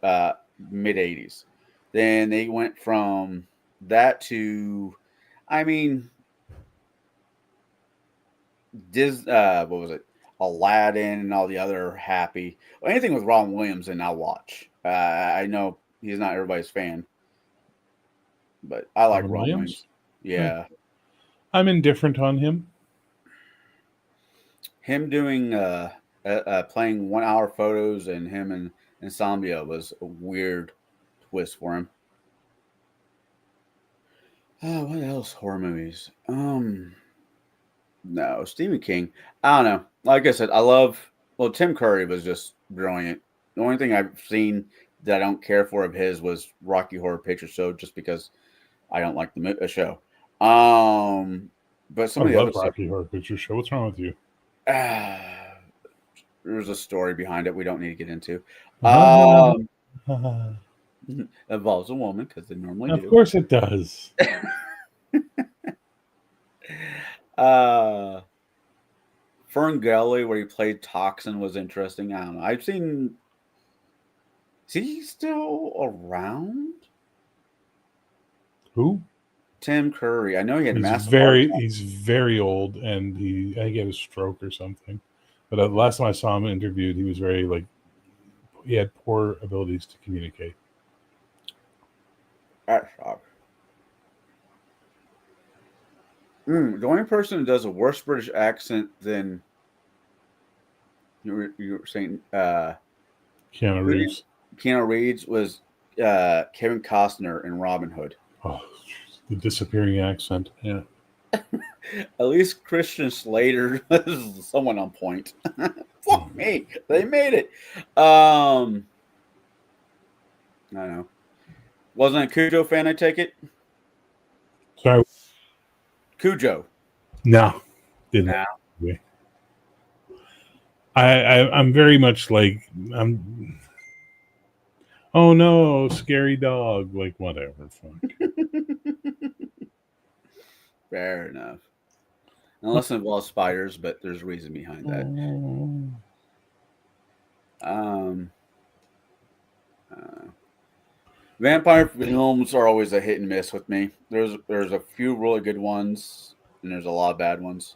mid 80s. Then they went from that to, I mean, what was it? Aladdin and all the other happy. Well, anything with Robin Williams, and I'll watch. I know he's not everybody's fan, but I like Robin Robin Williams. Williams. Yeah, I'm indifferent on him. him doing playing 1 hour photos and him and Insomnia was a weird twist for him. What else? Horror movies. No, Stephen King. I don't know. Like I said, I love. Well, Tim Curry was just brilliant. The only thing I've seen that I don't care for of his was Rocky Horror Picture Show, just because I don't like the show. But some I of the other love stuff. Rocky Horror Picture Show. What's wrong with you? There's a story behind it we don't need to get into. Of Involves a woman because they normally do. course it does. Fern Gully, where he played Toxin, was interesting. I don't know. I've seen. Is he still around? Who? Tim Curry. I know he had He's massive heart attack. he's very old, and I think he had a stroke or something. But the last time I saw him interviewed, he was very he had poor abilities to communicate. That sucks. The only person who does a worse British accent than you were saying Keanu Reeves. Keanu Reeves was Kevin Costner in Robin Hood. Oh, the disappearing accent. Yeah. At least Christian Slater was someone on point. Fuck me, they made it. I don't know. Wasn't a Cujo fan, I take it? Sorry. Cujo. No. Didn't. Nah. I'm very much like I'm. Oh no, scary dog! Like whatever. Fuck. Fair enough. Unless it involves spiders, but there's reason behind that. Vampire films are always a hit and miss with me. There's a few really good ones, and there's a lot of bad ones.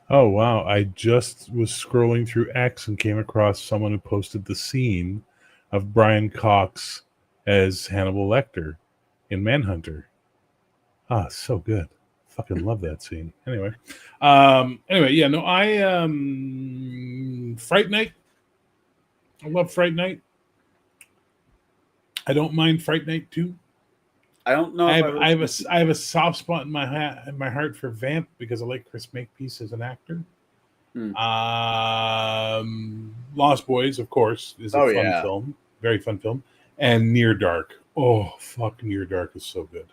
Oh wow! I just was scrolling through X and came across someone who posted the scene of Brian Cox as Hannibal Lecter in Manhunter. Ah, so good. Fucking love that scene. Anyway, yeah, no, Fright Night. I love Fright Night. I don't mind Fright Night 2. I don't know. I have a soft spot in my heart for Vamp because I like Chris Makepeace as an actor. Lost Boys, of course, is a fun film, very fun film, and Near Dark. Oh fuck, Near Dark is so good.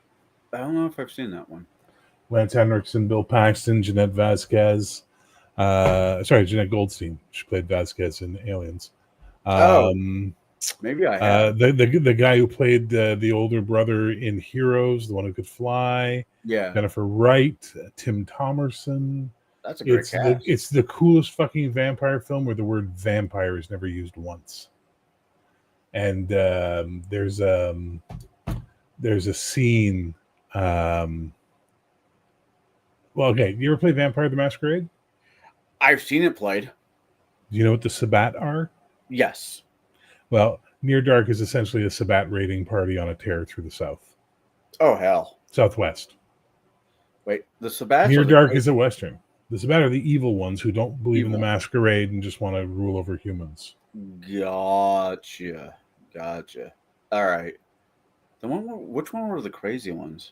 I don't know if I've seen that one. Lance Henriksen, Bill Paxton, Jeanette Vasquez. Jeanette Goldstein. She played Vasquez in Aliens. Maybe I have. The guy who played the older brother in Heroes, the one who could fly. Yeah. Jennifer Wright, Tim Thomerson. That's a great cast. It's the coolest fucking vampire film where the word vampire is never used once. And there's a scene. Well, okay. You ever play Vampire the Masquerade? I've seen it played. Do you know what the Sabbat are? Yes. Well, Near Dark is essentially a Sabbat raiding party on a tear through the South. Oh, hell. Southwest. Wait, the Sabbat? Near Dark is a Western. The Sabbat are the evil ones who don't believe in the masquerade and just want to rule over humans. Gotcha. All right. Which one were the crazy ones?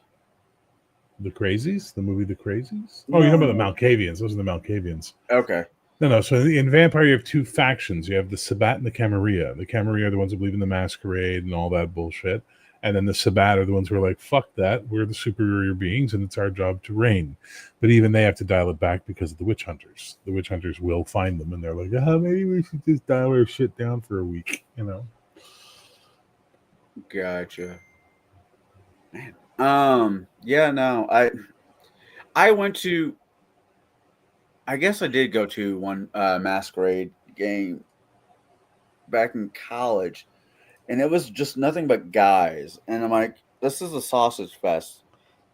The Crazies? The movie The Crazies? Oh, you're talking about the Malkavians. Those are the Malkavians. Okay. No. So in Vampire, you have two factions. You have the Sabbat and the Camarilla. The Camarilla are the ones who believe in the masquerade and all that bullshit. And then the Sabbat are the ones who are like, fuck that. We're the superior beings and it's our job to reign. But even they have to dial it back because of the witch hunters. The witch hunters will find them and they're like, maybe we should just dial our shit down for a week, you know? Gotcha. Man. Yeah, no. I went to, I guess I did go to one masquerade game back in college, and it was just nothing but guys. And I'm like, this is a sausage fest.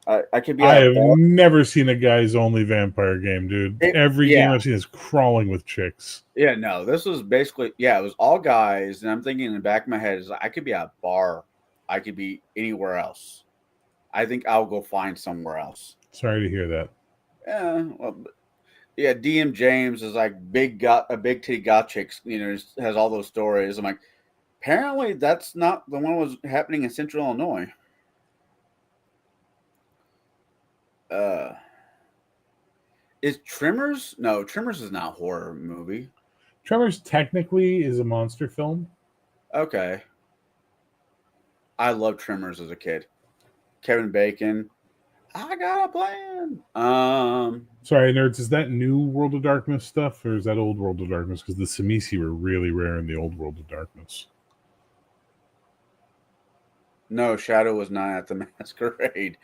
I could be I at a have bar. never seen a guys only vampire game, dude. Every game Yeah, I've seen is crawling with chicks. yeah, no. This was basically, yeah, it was all guys, and I'm thinking in the back of my head is I could be at a bar, I could be anywhere else. I think I'll go find somewhere else. Sorry to hear that. Yeah, well, yeah. DM James is like a big titty got chicks. Has all those stories. I'm like, apparently that's not the one that was happening in Central Illinois. Uh, is Tremors? No, Tremors is not a horror movie. Tremors technically is a monster film. Okay. I loved Tremors as a kid. Kevin Bacon. I got a plan. Sorry, nerds. Is that new World of Darkness stuff, or is that old World of Darkness? Because the Samisi were really rare in the old World of Darkness. No, Shadow was not at the masquerade.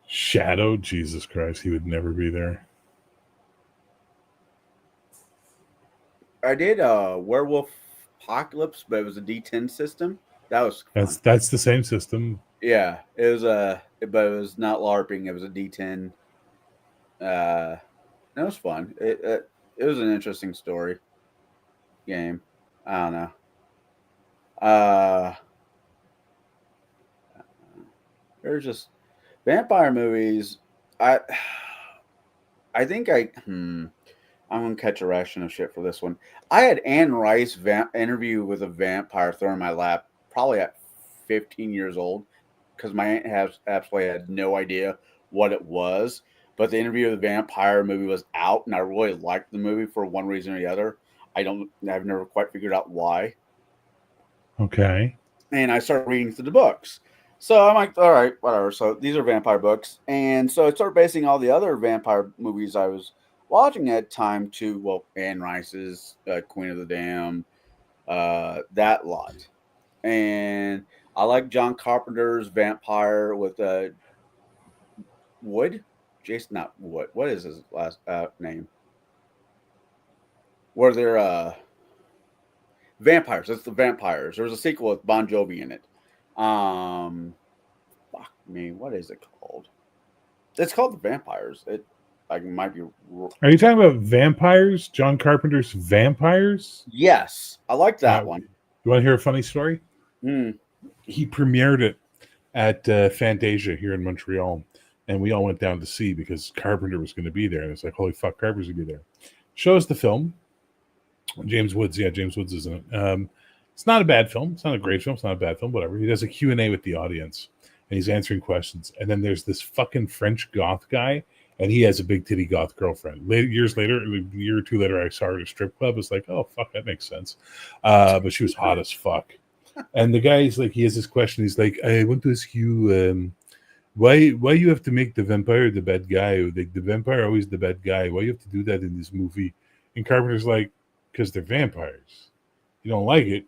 Shadow, Jesus Christ, he would never be there. I did Werewolf Apocalypse, but it was a D10 system. That was fun. That's the same system. Yeah, it was but it was not LARPing. It was a D10. It was fun. It was an interesting story game. I don't know. There's just vampire movies. I think I'm gonna catch a ration of shit for this one. I had Anne Rice interview with a vampire thrown in my lap, probably at 15 years old, because my aunt has absolutely had no idea what it was. But the interview of the vampire movie was out, and I really liked the movie for one reason or the other. I've never quite figured out why. Okay. And I started reading through the books. So I'm like, all right, whatever. So these are vampire books. And so I started basing all the other vampire movies I was watching at time to, well, Anne Rice's Queen of the Dam, that lot. And I like John Carpenter's Vampire with Wood. Jason, not Wood. What is his last name? Where they're vampires. It's the vampires. There was a sequel with Bon Jovi in it. Fuck me. What is it called? It's called The Vampires. It might be. Are you talking about Vampires? John Carpenter's Vampires? Yes, I like that one. You want to hear a funny story? Mm. He premiered it at Fantasia here in Montreal, and we all went down to see because Carpenter was going to be there, and it's like, holy fuck, Carpenter's going to be there. Shows the film. James Woods, James Woods is in it. It's not a bad film. It's not a great film. It's not a bad film, whatever. He does a Q&A with the audience, and he's answering questions. And then there's this fucking French goth guy, and he has a big titty goth girlfriend. Years later, a year or two later, I saw her at a strip club. It's like, oh, fuck, that makes sense. But she was hot as fuck. And the guy's like, he has this question. He's like, I want to ask you, why you have to make the vampire the bad guy? Like, the vampire always the bad guy. Why you have to do that in this movie? And Carpenter's like, because they're vampires. You don't like it?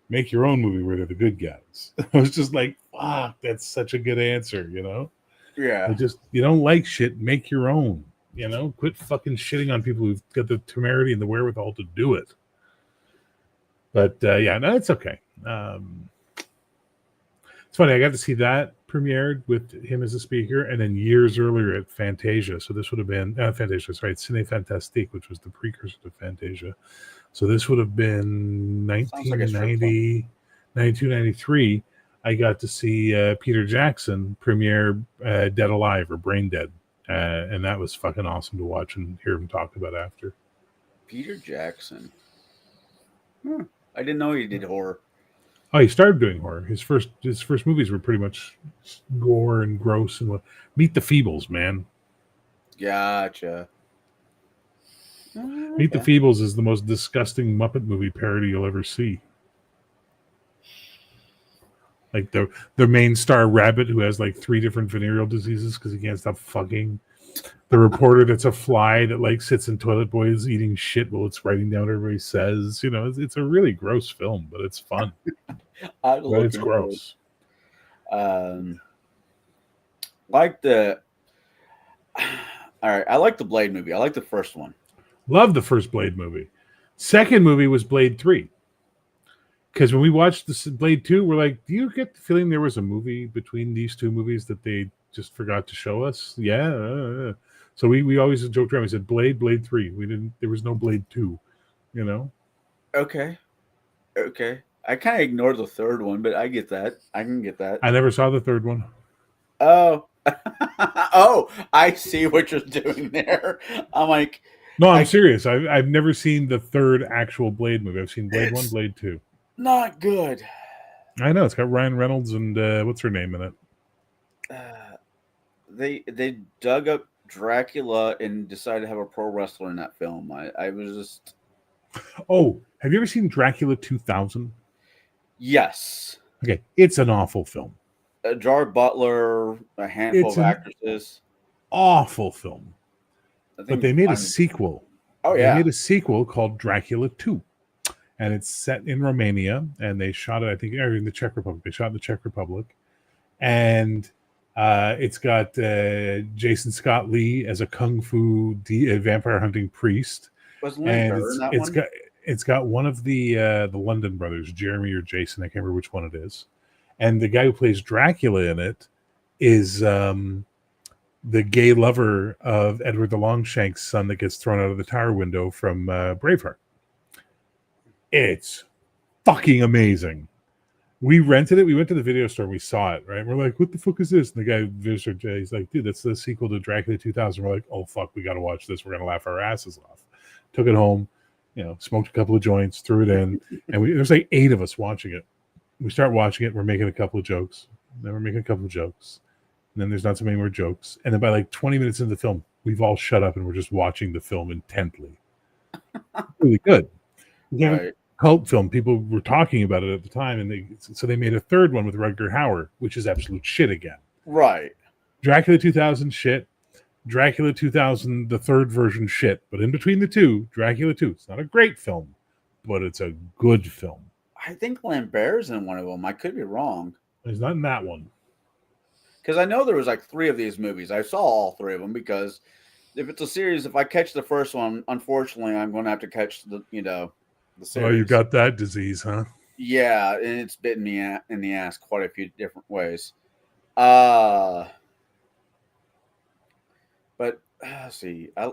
Make your own movie where they're the good guys. I was just like, fuck, that's such a good answer, you know? Yeah. You don't like shit, make your own. You know, quit fucking shitting on people who've got the temerity and the wherewithal to do it. But yeah, no, it's okay. It's funny, I got to see that premiered with him as a speaker, and then years earlier at Fantasia. So this would have been Fantasia, sorry, Ciné Fantastique, which was the precursor to Fantasia. So this would have been 1990, 92, 93. I got to see Peter Jackson premiere Dead Alive or Brain Dead. And that was fucking awesome to watch and hear him talk about after. Peter Jackson. I didn't know he did horror. Oh, he started doing horror. His first movies were pretty much gore and gross and what. Meet the Feebles, man. Gotcha. Meet the Feebles is the most disgusting Muppet movie parody you'll ever see. Like the main star rabbit who has like 3 different venereal diseases because he can't stop fucking. The reporter that's a fly that like sits in toilet boys eating shit while it's writing down what everybody says. You know, it's a really gross film, but it's fun. I was But it's looking for gross. like the. All right, I like the Blade movie. I like the first one. Love the first Blade movie. Second movie was Blade 3. Because when we watched this Blade 2, we're like, do you get the feeling there was a movie between these two movies that they just forgot to show us? Yeah. So we always joked around. We said Blade 3. We didn't. There was no Blade 2. You know. Okay. I kind of ignored the third one, but I get that. I can get that. I never saw the third one. Oh, oh, I see what you're doing there. I'm like, No, I'm I serious. I've never seen the third actual Blade movie. I've seen Blade 1, it's Blade 2. not good. I know it's got Ryan Reynolds and what's her name in it? Uh, they dug up Dracula and decided to have a pro wrestler in that film. I was just Oh, have you ever seen Dracula 2000? yes. Okay, it's an awful film. Jar Butler, a handful It's of an actresses. awful film. I But think. they made a sequel. Oh They yeah, made a sequel called Dracula 2. And it's set in Romania. And they shot it, I think, in the Czech Republic. They shot in the Czech Republic. And it's got Jason Scott Lee as a kung fu vampire hunting priest. was And Lambert in that it's one? got one of the London brothers, Jeremy or Jason. I can't remember which one it is. And the guy who plays Dracula in it is the gay lover of Edward the Longshank's son that gets thrown out of the tower window from Braveheart. It's fucking amazing. We rented it. We went to the video store. And we saw it. Right. We're like, "What the fuck is this?" And the guy, visitor Jay, he's like, "Dude, that's the sequel to Dracula 2000." We're like, "Oh fuck, we got to watch this. We're gonna laugh our asses off." Took it home. You know, smoked a couple of joints, threw it in, and there's like 8 of us watching it. We start watching it. We're making a couple of jokes. Then we're making a couple of jokes. And then there's not so many more jokes. And then by like 20 minutes into the film, we've all shut up and we're just watching the film intently. Really good. Yeah, Right. cult film. People were talking about it at the time, and so they made a third one with Rutger Hauer, which is absolute shit again. Right. Dracula 2000 shit. Dracula 2000, the third version shit. But in between the two, Dracula 2. It's not a great film, but it's a good film. I think Lambert's in one of them. I could be wrong. He's not in that one. Because I know there was like 3 of these movies. I saw all 3 of them because if it's a series, if I catch the first one, unfortunately, I'm going to have to catch the series. Oh, you got that disease, huh? Yeah, and it's bitten me in the ass quite a few different ways. But let's see. I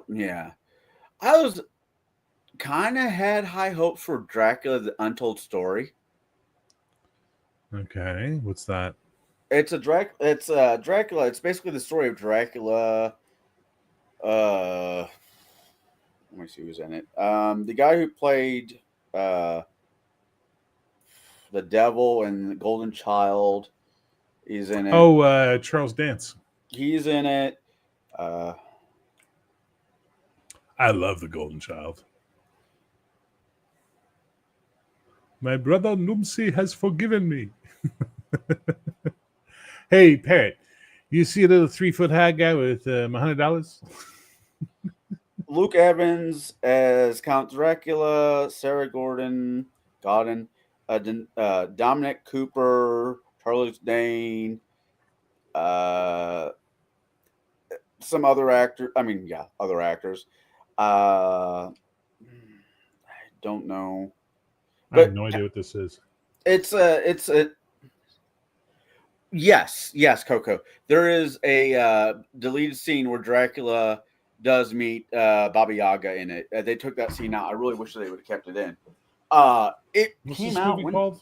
was kind of had high hopes for Dracula: The Untold Story. Okay, what's that? It's Dracula. It's basically the story of Dracula. Let me see who's in it. The guy who played the devil and the Golden Child, he's in it. Oh, Charles Dance. He's in it. I love the Golden Child. My brother Numsi has forgiven me. Hey, Parrot, you see a little 3-foot high guy with $100? Luke Evans as Count Dracula, Sarah Godin, Dominic Cooper, Charles Dane, some other actor. I mean, yeah, other actors. I don't know. I have no idea what this is. It's a yes, Coco. There is a deleted scene where Dracula does meet Baba Yaga in it. They took that scene out. I really wish they would have kept it in. It What's came this out movie when called?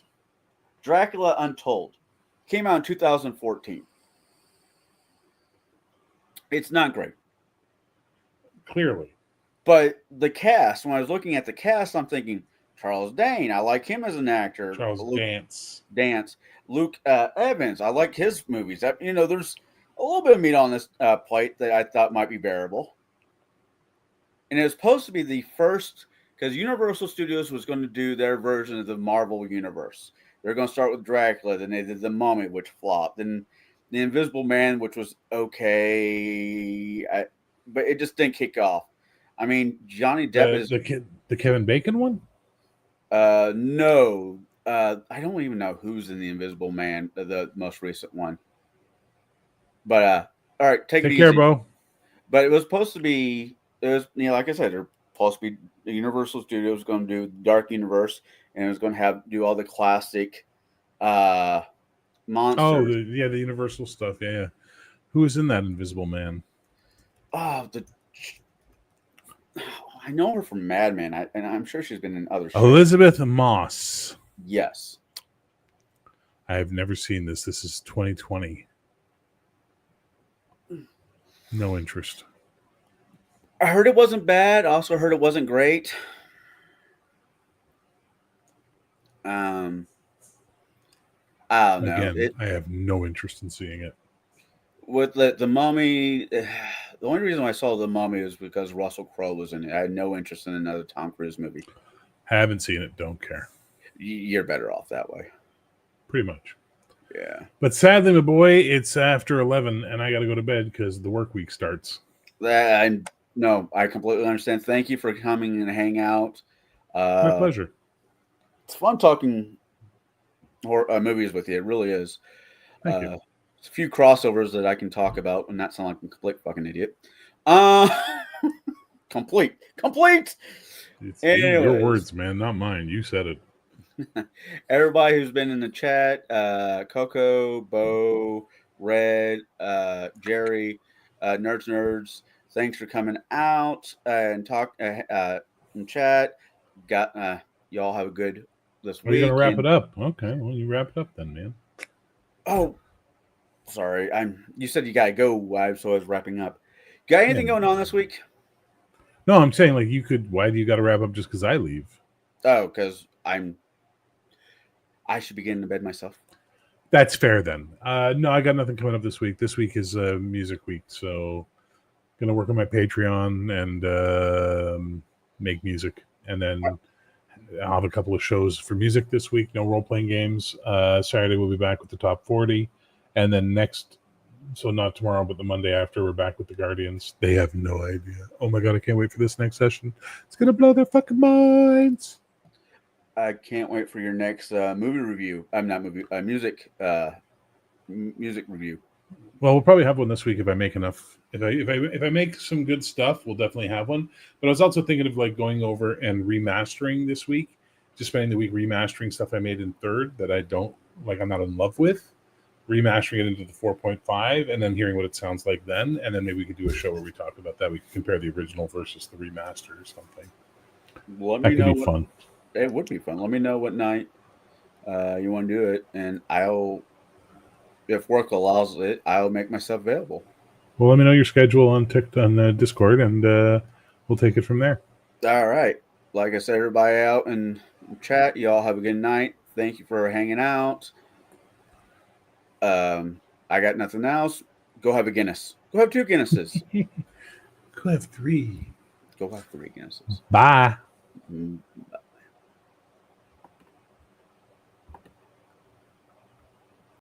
Dracula Untold came out in 2014. It's not great. Clearly. But the cast, when I was looking at the cast, I'm thinking Charles Dane. I like him as an actor. Charles Dance. Luke Evans. I like his movies. There's a little bit of meat on this plate that I thought might be bearable. And it was supposed to be the first, because Universal Studios was going to do their version of the Marvel Universe. They're going to start with Dracula. Then they did The Mummy, which flopped. Then The Invisible Man, which was okay, but it just didn't kick off. I mean, Johnny Depp is The Kevin Bacon one. no. I don't even know who's in The Invisible Man, the most recent one. But all right, take it care, easy. Bo. But it was supposed to be. It was, like I said, they're supposed to be. The Universal Studios going to do Dark Universe, and it was going to do all the classic monsters. Oh, the Universal stuff. Yeah. Who is in that Invisible Man? Oh, I know her from Mad Men, and I'm sure she's been in other shows. Elizabeth Moss. Yes. I have never seen this. This is 2020. No interest. I heard it wasn't bad. I also heard it wasn't great. I don't know. Again, I have no interest in seeing it. With the Mummy, the only reason I saw The Mummy is because Russell Crowe was in it. I had no interest in another Tom Cruise movie. Haven't seen it. Don't care. You're better off that way. Pretty much. Yeah. But sadly, my boy, it's after 11, and I got to go to bed because the work week starts. No, I completely understand. Thank you for coming and hang out. My pleasure. It's fun talking movies with you. It really is. Thank you. It's a few crossovers that I can talk about and not sound like a complete fucking idiot. Complete. It's your words, man, not mine. You said it. Everybody who's been in the chat, Coco, Bo, Red, Jerry, Nerds, thanks for coming out and talk in chat. Y'all have a good this week. Are you gonna wrap it up? Okay, well, you wrap it up then, man. Oh, sorry. You said you gotta go, so I was wrapping up. Got anything going on this week? No, I'm saying like you could. Why do you got to wrap up just because I leave? Oh, because I should be getting to bed myself. That's fair then. No, I got nothing coming up this week. This week is music week, so gonna work on my Patreon and make music, and then I'll have a couple of shows for music this week. No role playing games. Saturday we'll be back with the top 40, and then so not tomorrow, but the Monday after, we're back with the Guardians. They have no idea. Oh my god, I can't wait for this next session. It's gonna blow their fucking minds. I can't wait for your next movie review. Music review. Well, we'll probably have one this week if I make enough. If I make some good stuff, we'll definitely have one. But I was also thinking of like going over and remastering this week, just spending the week remastering stuff I made in third that I don't like. I'm not in love with. Remastering it into the 4.5 and then hearing what it sounds like then, and then maybe we could do a show where we talk about that. We could compare the original versus the remaster or something. That could be fun. It would be fun. Let me know what night you want to do it, and if work allows it, I'll make myself available. Well, let me know your schedule on Discord, and we'll take it from there. All right. Like I said, everybody out in chat, y'all have a good night. Thank you for hanging out. I got nothing else. Go have a Guinness. Go have 2 Guinnesses. Go have 3. Go have 3 Guinnesses. Bye.